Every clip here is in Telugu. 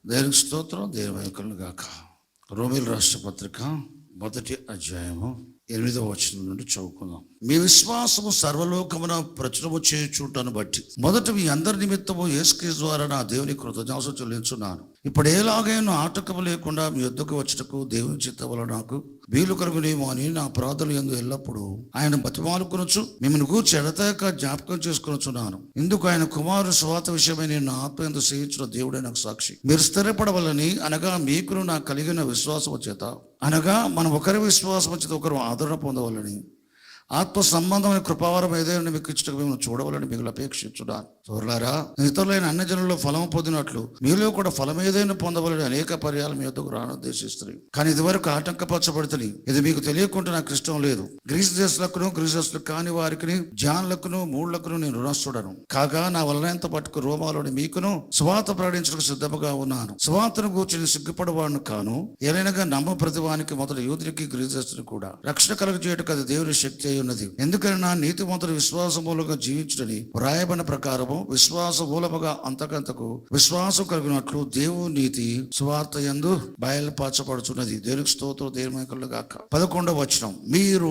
దేవునికి స్తోత్రం, దేవుని వైఖరులు గాక. రోమీయుల రాష్ట్ర పత్రిక 1వ అధ్యాయము 8వ వచనం నుండి చదువుకుందాం. మీ విశ్వాసము సర్వలోకమున ప్రచురము చేయుచుంటను బట్టి మొదట మీ అందరి నిమిత్తము యేసుక్రీస్తు ద్వారా నా దేవుని కృతజ్ఞతలు చెల్లించున్నాను. ఇప్పుడు ఎలాగైనా ఆటంకము లేకుండా మీ యొద్దకు వచ్చుటకు దేవుని చిత్తం వలన నాకు వీలు కలుగునేమో అని నా ప్రార్థన యందు ఎల్లప్పుడూ ఆయన బతిమాలుకొనొచ్చు మిమ్మల్ని గూర్చి ఎడతెగక జ్ఞాపకం చేసుకొనుచున్నాను. ఇందుకు ఆయన కుమారుని స్వాత విషయమై నేను నా ఆత్మ యందు సేవించిన దేవుడే నాకు సాక్షి. మీరు స్థిరపడవలని, అనగా మీకును నాకు కలిగిన విశ్వాసము చేత, అనగా మనం ఒకరి విశ్వాసము చేత ఒకరు ఆదరణ పొందవాలని, ఆత్మ సంబంధమైన కృపావరం ఏదైనా మీకు ఇచ్చటకు మేము చూడవాలని మీకు అపేక్షించున్నాను. చూడలారా, ఇతరులైన అన్ని జనుల్లో ఫలం పొందినట్లు మీలో కూడా ఫలం ఏదైనా పొందవాలని అనేక పర్యాలు మీ వద్దకు రానుద్దేశిస్తుంది. కానీ ఇదివరకు ఆటంకపరచబడుతుంది. ఇది మీకు తెలియకుండా నాకు ఇష్టం లేదు. గ్రీసు దేశులకు, గ్రీసు దేశులకు కాని వారికి, జాన్లకును మూళ్లకును నేను రుణస్తుడను. కాగా నా వలనంత పట్టుకు రోమాలోని మీకును స్వాత ప్రకటించడానికి సిద్ధముగా ఉన్నాను. స్వాతను గూర్చి నేను సిగ్గుపడవాడును కాను. ఏలైనగా నమ్మ ప్రతివానికి, మొదట యూదునికి గ్రీసు దేశులకు కూడా రక్షణ కలుగ చేయటకు అది దేవుని శక్తి ఉన్నది. ఎందుకైనా నీతి మొదటి విశ్వాస మూలంగా జీవించడని వ్రాయబడిన ప్రకారము విశ్వాస మూలముగా అంతకంతకు విశ్వాసం కలిగినట్లు దేవుని నీతి సువార్త యందు బయలుపరచబడుచున్నది. దేవునికి స్తోత్రం, దేవుని గాక. 11వ వచనం, మీరు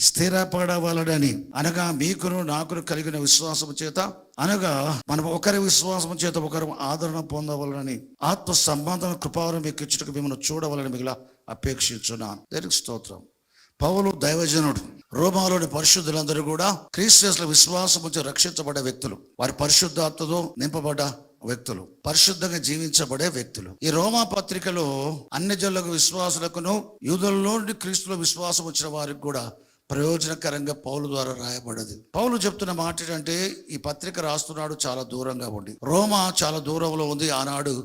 స్థిరపడవలడని, అనగా మీకును నాకును కలిగిన విశ్వాసము చేత, అనగా మనం ఒకరి విశ్వాసము చేత ఒకరు ఆదరణ పొందవలనని, ఆత్మ సంబంధం కృపావరం మీకు ఇచ్చటకు మిమ్మల్ని చూడవలని మిగిలిన అపేక్షించున్నాను. దేవునికి స్తోత్రం. పౌలు దైవజనుడు. రోమాలోని పరిశుద్ధులందరూ కూడా క్రీస్తు విశ్వాసం నుంచి రక్షించబడే వ్యక్తులు. వారి పరిశుద్ధాత్మతో నింపబడ్డ వ్యక్తులు, పరిశుద్ధంగా జీవించబడే వ్యక్తులు. ఈ రోమా పత్రికలో అన్ని జనులకు విశ్వాసులకును యూదులలో నుండి క్రీస్తులో విశ్వాసం వచ్చిన వారికి కూడా ప్రయోజనకరంగా పౌలు ద్వారా రాయబడ్డది. పౌలు చెప్తున్న మాట ఏంటంటే, ఈ పత్రిక రాస్తున్నాడు చాలా దూరంగా ఉండి. రోమా చాలా దూరంలో ఉంది. ఆనాడు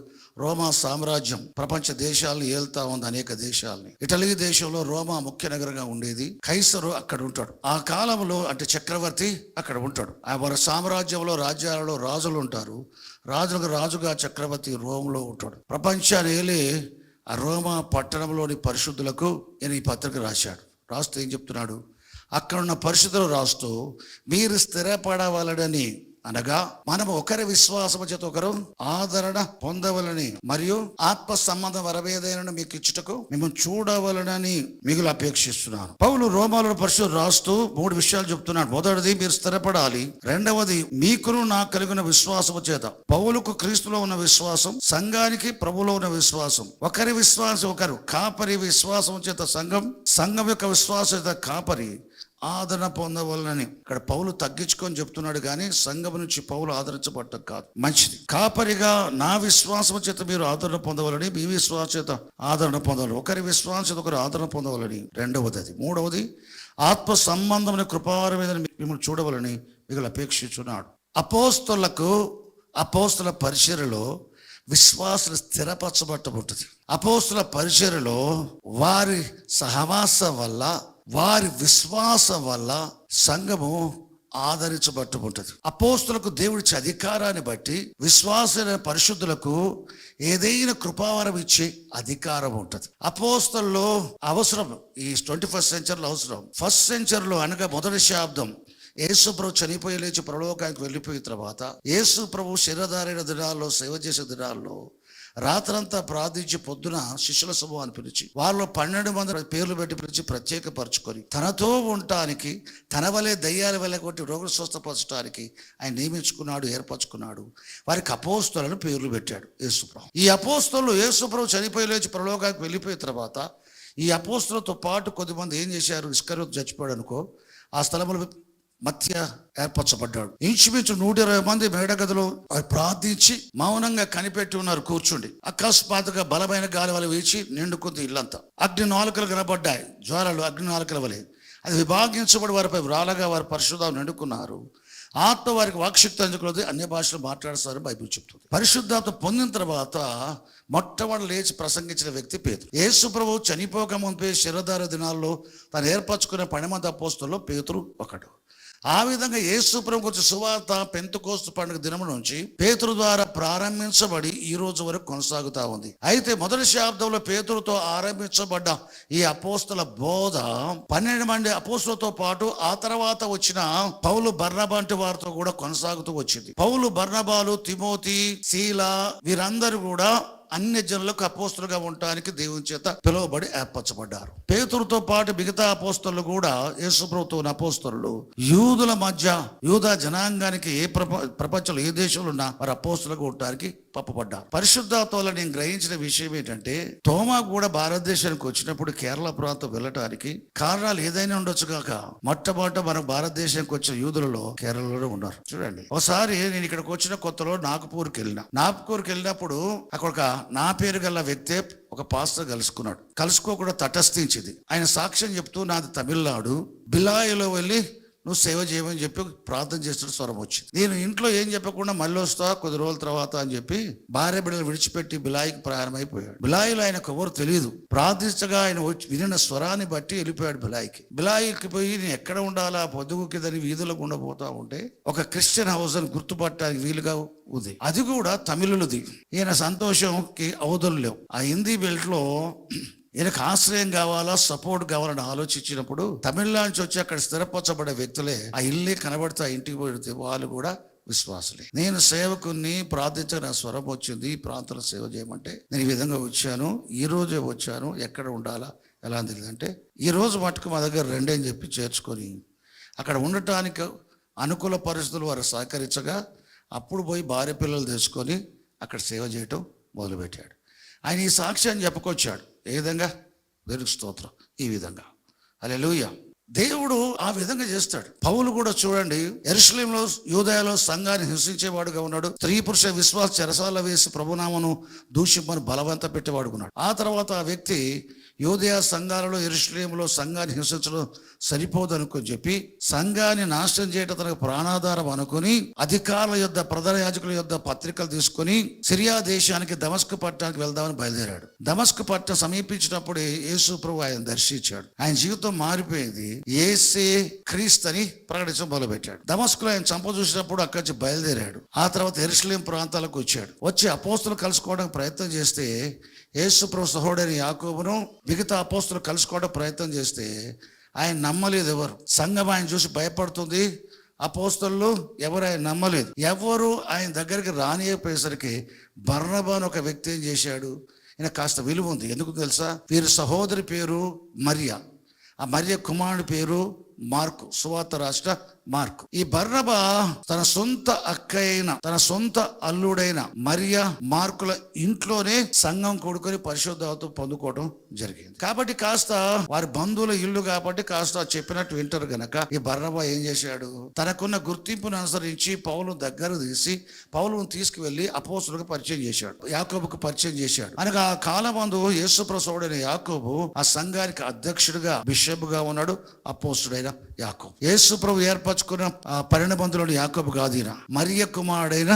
రోమా సామ్రాజ్యం ప్రపంచ దేశాలను ఏల్తా ఉంది, అనేక దేశాలని. ఇటలీ దేశంలో రోమా ముఖ్య నగరంగా ఉండేది. కైసరు అక్కడ ఉంటాడు. ఆ కాలంలో అంటే చక్రవర్తి అక్కడ ఉంటాడు. వారి సామ్రాజ్యంలో, రాజ్యాలలో రాజులు ఉంటారు. రాజులకు రాజుగా చక్రవర్తి రోమ్లో ఉంటాడు. ప్రపంచాన్ని ఏలే ఆ రోమా పట్టణంలోని పరిశుద్ధులకు ఈయన ఈ పత్రిక రాశాడు. రాస్తూ ఏం చెప్తున్నాడు, అక్కడున్న పరిశుద్ధులు రాస్తూ, మీరు స్థిరపడవలడని, అనగా మనం ఒకరి విశ్వాసము చేత ఒకరు ఆదరణ పొందవలని, మరియు ఆత్మ సంబంధం వరవేదైన మీకు ఇచ్చుటకు మేము చూడవలనని మిగులు అపేక్షిస్తున్నాను. పౌలు రోమాలో పరిశుద్ధులు రాస్తూ 3 విషయాలు చెప్తున్నాడు. మొదటిది, మీరు స్థిరపడాలి. రెండవది, మీకును నాకు కలిగిన విశ్వాసము చేత. పౌలుకు క్రీస్తులో ఉన్న విశ్వాసం, సంఘానికి ప్రభులో ఉన్న విశ్వాసం. ఒకరి విశ్వాసం ఒకరు, కాపరి విశ్వాసం చేత సంఘం, సంఘం యొక్క విశ్వాసం చేత కాపరి ఆదరణ పొందవలనని. ఇక్కడ పౌలు తగ్గించుకొని చెప్తున్నాడు, కానీ సంఘం నుంచి పౌలు ఆదరించబడ్డం కాదు. మంచిది. కాపరిగా నా విశ్వాసం చేత మీరు ఆదరణ పొందవాలని, మీ విశ్వాస చేత ఆదరణ పొందవాలి. ఒకరి విశ్వాసం చేత ఒకరు ఆదరణ పొందవాలని రెండవది అది. మూడవది, ఆత్మ సంబంధమైన కృపావరం మీద మిమ్మల్ని చూడవాలని మిమ్మల్ని అపేక్షించున్నాడు. అపోస్తుల పరిచర్యలో విశ్వాసులు స్థిరపరచబడటం ఉంటుంది. అపోస్తుల పరిచర్యలో వారి సహవాసం వల్ల, వారి విశ్వాసం వల్ల సంఘము ఆదరించబట్టు ఉంటుంది. అపోస్తులకు దేవుడిచ్చే అధికారాన్ని బట్టి విశ్వాసమైన పరిశుద్ధులకు ఏదైనా కృపావరం ఇచ్చే అధికారం ఉంటుంది. అపోస్తుల్లో అవసరం ఈ 21st సెంచరీలో అవసరం. ఫస్ట్ సెంచరీలో, అనగా మొదటి శతాబ్దం, యేసు ప్రభు చనిపోయి లేచి పరలోకానికి వెళ్ళిపోయిన తర్వాత, యేసు ప్రభు శరీరధారైన దినాల్లో, సేవ చేసే దినాల్లో రాత్రంతా ప్రార్థించి పొద్దున శిష్యుల సమూహాన్ని పిలిచి వారిలో 12 మంది పేర్లు పెట్టి పిలిచి ప్రత్యేకపరచుకొని తనతో ఉండటానికి, తన వలె దయ్యాల వలె కొట్టి రోగులు స్వస్థపరచడానికి ఆయన నియమించుకున్నాడు, ఏర్పరచుకున్నాడు. వారికి అపోస్తలులను పేర్లు పెట్టాడు యేసుప్రభు. ఈ అపోస్తలు యేసుప్రభు చనిపోయి లేచి పరలోకానికి వెళ్ళిపోయిన తర్వాత ఈ అపోస్తలతో పాటు కొద్దిమంది ఏం చేశారు, ఇస్కరియోతు చచ్చిపోయాడు అనుకో, ఆ స్థలంలో మధ్య ఏర్పరచబడ్డాడు. ఇంచుమించు 120 మంది మేడగదిలో ప్రార్థించి మౌనంగా కనిపెట్టి ఉన్నారు కూర్చుండి. అకస్మాత్తుగా బలమైన గాలి వల్ల వీచి నిండుకుంది ఇల్లంతా. అగ్ని నాలుకలు కనబడ్డాయి, జ్వాలలు అగ్ని నాలుకల వలె. అది విభాగించబడి వారిపై వ్రాలగా వారి పరిశుద్ధాలు నిండుకున్నారు. ఆత్మ వారికి వాక్శక్తి అందుకున్నది, అన్య భాషలు మాట్లాడతారు బైబిల్ చెప్తుంది. పరిశుద్ధాత్మ పొందిన తర్వాత మొట్టమొదటి లేచి ప్రసంగించిన వ్యక్తి పేతురు. యేసు ప్రభువు చనిపోక ముందే శరీరధార దినాల్లో తను ఏర్పరచుకునే 12 మంది అపోస్తలుల్లో పేతురు ఒకడు. ఆ విధంగా యేసు ప్రభు గురించి సువార్త పెంతెకోస్తు పండుగ దినం నుంచి పేతురు ద్వారా ప్రారంభించబడి ఈ రోజు వరకు కొనసాగుతా ఉంది. అయితే మొదటి శతాబ్దంలో పేతురుతో ఆరంభించబడ్డ ఈ అపోస్తల బోధ 12 మంది అపోస్తలతో పాటు ఆ తర్వాత వచ్చిన పౌలు, బర్నబా వంటి వారితో కూడా కొనసాగుతూ వచ్చింది. పౌలు, బర్నబాలు, తిమోతి, శీల వీరందరూ కూడా అన్య జనులకు అపోస్తులుగా ఉండటానికి దేవుని చేత పిలువబడి ఏర్పరచబడ్డారు. పేతురుతో పాటు మిగతా అపోస్తలు కూడా, యేసుప్రభువుతో అపోస్తలు యూదుల మధ్య, యూదా జనాంగానికి ఏ ప్రపంచంలో ఏ దేశంలో ఉన్న వారు అపోస్తులుగా ఉండటానికి పంపబడ్డారు. పరిశుద్ధాత్మలో నేను గ్రహించిన విషయం ఏంటంటే, తోమా కూడా భారతదేశానికి వచ్చినప్పుడు కేరళ ప్రాంతం వెళ్ళటానికి కారణాలు ఏదైనా ఉండొచ్చు కాక, మొట్టమొదట మన భారతదేశానికి వచ్చిన యూదులలో కేరళలో ఉన్నారు. చూడండి, ఒకసారి నేను ఇక్కడికి వచ్చిన కొత్తలో నాగపూర్కి వెళ్ళినప్పుడు అక్కడ ఒక నా పేరు గల వ్యక్తి ఒక పాస్టర్ కలుసుకోకుండా తటస్థించింది. ఆయన సాక్ష్యం చెప్తూ, నాది తమిళనాడు, బిలాయిలో వెళ్ళి నువ్వు సేవ చేయమని చెప్పి ప్రార్థన చేస్తున్న స్వరం వచ్చింది. నేను ఇంట్లో ఏం చెప్పకుండా మళ్ళీ వస్తా కొద్ది రోజుల తర్వాత అని చెప్పి భార్య బిడ్డలు విడిచిపెట్టి బిలాయికి ప్రయాణమైపోయాడు. బిలాయిలో ఆయనకు ఎవరు తెలియదు. ప్రార్థించగా ఆయన వినిన స్వరాన్ని బట్టి వెళ్ళిపోయాడు బిలాయికి పోయి నేను ఎక్కడ ఉండాలా పొద్దుగు కిందని వీధులకు ఉండబోతా ఉంటే ఒక క్రిస్టియన్ హౌస్ అని గుర్తుపట్టడానికి వీలుగా ఉంది. అది కూడా తమిళులది. ఈయన సంతోషంకి అవధులు లేవు. ఆ హిందీ బెల్ట్ లో ఈయనకు ఆశ్రయం కావాలా, సపోర్ట్ కావాలని ఆలోచించినప్పుడు తమిళనాడు నుంచి వచ్చి అక్కడ స్థిరపరచబడే వ్యక్తులే ఆ ఇల్లే కనబడితే ఆ ఇంటికి పోయితే వాళ్ళు కూడా విశ్వాసులే. నేను సేవకుని ప్రార్థించగా నా స్వరం వచ్చింది, ఈ ప్రాంతంలో సేవ చేయమంటే నేను ఈ విధంగా వచ్చాను, ఈ రోజే వచ్చాను, ఎక్కడ ఉండాలా ఎలా తెలియదంటే, ఈ రోజు మటుకు మా దగ్గర రండి అని చెప్పి చేర్చుకొని అక్కడ ఉండటానికి అనుకూల పరిస్థితులు వారు సహకరించగా అప్పుడు పోయి భార్య పిల్లలు తెచ్చుకొని అక్కడ సేవ చేయటం మొదలుపెట్టాడు. ఆయన ఈ సాక్ష్యాన్ని చెప్పుకొచ్చాడు. ఏ విధంగా? దేవునికి స్తోత్రం. ఈ విధంగా హల్లెలూయా. దేవుడు ఆ విధంగా చేస్తాడు. పౌలు కూడా చూడండి, యెరూషలేములో యూదయలో సంఘాన్ని హింసించేవాడుగా ఉన్నాడు. స్త్రీ పురుష విశ్వాస చెరసాల వేసి ప్రభునామను దూషింపని బలవంత పెట్టేవాడుకున్నాడు. ఆ తర్వాత ఆ వ్యక్తి యూదయ సంఘాలలో యెరూషలేములో సంఘాన్ని హింసించడం సరిపోదు అనుకుని చెప్పి సంఘాన్ని నాశనం చేయడం తనకు ప్రాణాధారం అనుకుని అధికారుల యొద్ద, ప్రధాన యాజకుల యొద్ద పత్రికలు తీసుకుని సిరియా దేశానికి దమస్కు పట్టణానికి వెళ్దామని బయలుదేరాడు. దమస్కు పట్టణం సమీపించినప్పుడు యేసు ప్రభు ఆయన దర్శించాడు. ఆయన జీవితం మారిపోయింది. యేసే క్రీస్తు అని ప్రకటించడం మొదలుపెట్టాడు. దమస్కులో ఆయన చంప చూసినప్పుడు అక్కడి నుంచి బయలుదేరాడు. ఆ తర్వాత యెరూషలేం ప్రాంతాలకు వచ్చి అపోస్తులు కలుసుకోవడానికి ప్రయత్నం చేస్తే, యేసు ప్రభు సహోదరుని యాకోబును మిగతా అపోస్తులు కలుసుకోవడం ప్రయత్నం చేస్తే ఆయన నమ్మలేదు. ఎవరు సంఘం ఆయన చూసి భయపడుతుంది. అపోస్తలు ఎవరు ఆయన నమ్మలేదు. ఎవరు ఆయన దగ్గరికి రానియపోయేసరికి బర్నబాను ఒక వ్యక్తి ఏం చేశాడు, ఈయన కాస్త విలువ ఉంది. ఎందుకు తెలుసా? వీరి సహోదరి పేరు మరియా, ఆ మరియ కుమారుడి పేరు మార్కు, సువార్త రాష్ట్ర మార్కు. ఈ బర్నబా తన సొంత అక్కైన, తన సొంత అల్లుడైన మరియా మార్కుల ఇంట్లోనే సంఘం కూడుకొని పరిశుద్ధాత్మ పొందుకోవడం జరిగింది. కాబట్టి కాస్త వారి బంధువుల ఇల్లు కాబట్టి కాస్త చెప్పినట్టు వింటారు గనక ఈ బర్నబా ఏం చేశాడు, తనకున్న గుర్తింపును అనుసరించి పౌలు దగ్గర తీసి పౌలును తీసుకువెళ్లి అపోస్తులకు పరిచయం చేశాడు, యాకోబుకు పరిచయం చేశాడు. అనగా ఆ కాలమందు యేసుప్రభు సోదరుడైన యాకోబు ఆ సంఘానికి అధ్యక్షుడిగా, బిషప్ గా ఉన్నాడు. అపోస్తుడైన యాకోబు, యేసు ప్రభు ఏర్పరచుకున్న 12 మందిలోని యాకోబు కాదు, ఈయన మరియ కుమారుడైన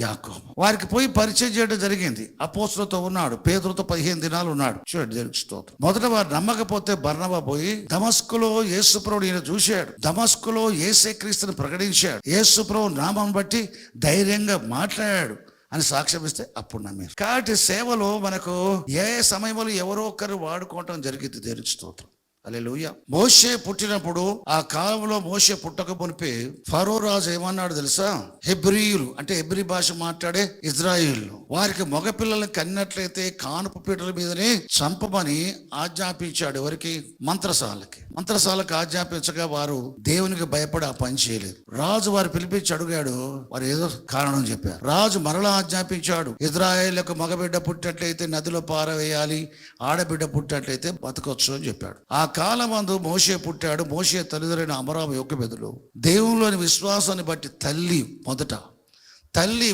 యాకోబు. వారికి పోయి పరిచయం చేయడం జరిగింది. అపోస్తులతో ఉన్నాడు, పేతురుతో 15 దినాలు ఉన్నాడు. చూడండి, దేవునికి స్తోత్రం. మొదట వారు నమ్మకపోతే బర్నబా పోయి దమస్కులో యేసు ప్రభువుని ఈయన చూశాడు. దమస్కులో యేసే క్రీస్తుని ప్రకటించాడు. యేసు ప్రభు నామం బట్టి ధైర్యంగా మాట్లాడాడు అని సాక్ష్యం ఇస్తే అప్పుడు నమ్మారు. కాబట్టి సేవలో మనకు ఏ సమయంలో ఎవరో ఒకరు వాడుకోవటం జరిగింది. దేవునికి స్తోత్రం. హల్లెలూయా. మోషే పుట్టినప్పుడు, ఆ కాలంలో మోషే పుట్టక మునిపే ఫరో రాజు ఏమన్నాడు తెలుసా? హెబ్రీయులు అంటే హెబ్రీ భాష మాట్లాడే ఇజ్రాయేలు వారికి మగపిల్లల్ని కన్నట్లయితే కానుపు పీటల మీదనే చంపమని ఆజ్ఞాపించాడు. ఎవరికి? మంత్రసాలకు ఆజ్ఞాపించగా వారు దేవునికి భయపడి ఆ పని చేయలేదు. రాజు వారు పిలిపించి అడిగాడు, వారు ఏదో కారణం చెప్పారు. రాజు మరలా ఆజ్ఞాపించాడు, ఇజ్రాయేలుకు మగబిడ్డ పుట్టినట్లయితే నదిలో పారవేయాలి, ఆడబిడ్డ పుట్టినట్లయితే బతకొచ్చు అని చెప్పాడు. ఆ కాలమందు మోషే పుట్టాడు. మోషే తల్లిదండ్రులైన అమరామ యోకెబెదులు దేవునిలోని విశ్వాసాన్ని బట్టి తల్లి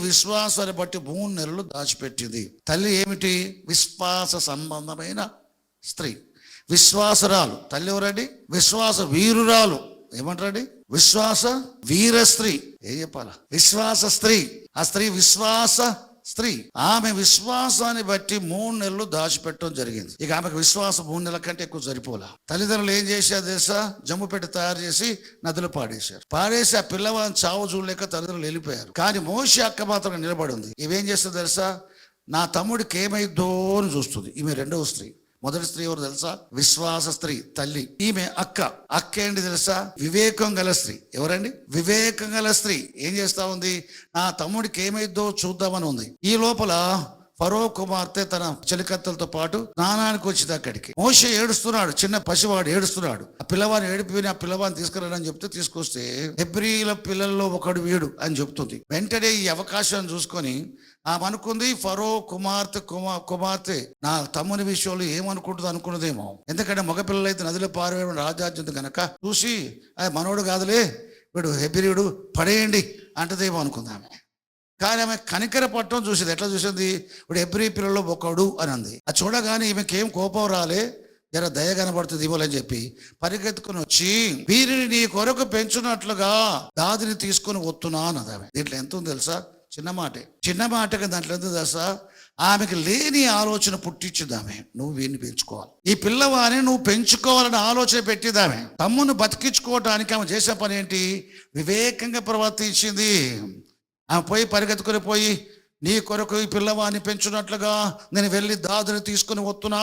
విశ్వాసాన్ని బట్టి 3 నెలలు దాచిపెట్టింది. తల్లి ఏమిటి? విశ్వాస సంబంధమైన స్త్రీ, విశ్వాసరాలు. తల్లి ఎవరండి? విశ్వాస వీరురాలు. ఏమంటారండి? విశ్వాస వీర స్త్రీ. ఏం చెప్పాలా? విశ్వాస స్త్రీ. ఆ స్త్రీ విశ్వాస స్త్రీ. ఆమె విశ్వాసాన్ని బట్టి 3 నెలలు దాచిపెట్టడం జరిగింది. ఇక ఆమెకు విశ్వాసం 3 నెలల కంటే ఎక్కువ సరిపోలా. తల్లిదండ్రులు ఏం చేశారు తెలుసా? జమ్ము పెట్టి తయారు చేసి నదిలో పాడేసి ఆ పిల్లవాడిని చావు చూడలేక తల్లిదండ్రులు వెళ్ళిపోయారు. కానీ మోషే అక్క మాత్రం నిలబడి ఉంది. ఇవేం చేస్తుంది తెలుసా? నా తమ్ముడికి ఏమైద్దో అని చూస్తుంది. ఈమె రెండవ స్త్రీ. మొదటి స్త్రీ ఎవరు తెలుసా? విశ్వాస స్త్రీ, తల్లి. ఈమె అక్క ఏంటి తెలుసా? వివేకం గల స్త్రీ. ఎవరండి? వివేకం గల స్త్రీ. ఏం చేస్తా ఉంది? నా తమ్ముడికి ఏమైద్దో చూద్దామని ఉంది. ఈ లోపల ఫరో కుమార్తె తన చెలికత్తలతో పాటు స్నానానికి వచ్చింది అక్కడికి. మోషే ఏడుస్తున్నాడు, చిన్న పసివాడు ఏడుస్తున్నాడు. ఆ పిల్లవాడిని ఏడిపోయి ఆ పిల్లవాడిని తీసుకురాడని చెప్తే తీసుకొస్తే హెబ్రీల పిల్లల్లో ఒకడు వీడు అని చెప్తుంది. వెంటనే ఈ అవకాశాన్ని చూసుకొని ఆమె అనుకుంది, ఫరో కుమార్తె నా తమ్ముని విషయంలో ఏమనుకుంటుంది అనుకున్నదేమో. ఎందుకంటే మగపిల్లలు అయితే నదిలో పారవేయడం రాజాజ్యం కనుక చూసి మనోడు కాదులే వీడు హెబ్రీయుడు పడేయండి అంటదేమో అనుకుంది ఆమె. కానీ ఆమె కనికర పట్టడం చూసింది. ఎట్లా చూసింది? ఇప్పుడు హెబ్రీ పిల్లల్లో ఒకడు అని అంది. అది చూడగానే ఈమెకేం కోపం రాలే, జర దయ కనబడుతుంది ఇవ్వాలని చెప్పి పరిగెత్తుకుని వచ్చి వీరిని నీ కొరకు పెంచున్నట్లుగా దాదిని తీసుకుని వస్తున్నా అన్నది ఆమె. దీంట్లో ఎంత ఉంది తెలుసా? చిన్న మాటగా దాంట్లో ఎంత తెలుసా? ఆమెకి లేని ఆలోచన పుట్టించింది ఆమె. నువ్వు వీడిని పెంచుకోవాలి, ఈ పిల్లవాడిని నువ్వు పెంచుకోవాలని ఆలోచన పెట్టింది ఆమె. తమ్మును బతికించుకోవడానికి ఆమె చేసే పని ఏంటి? వివేకంగా ప్రవర్తించింది. ఆమె పరిగెత్తుకుని పోయి నీ కొరకు ఈ పిల్లవాడిని పెంచున్నట్లుగా నేను వెళ్ళి దాదుని తీసుకుని వస్తున్నా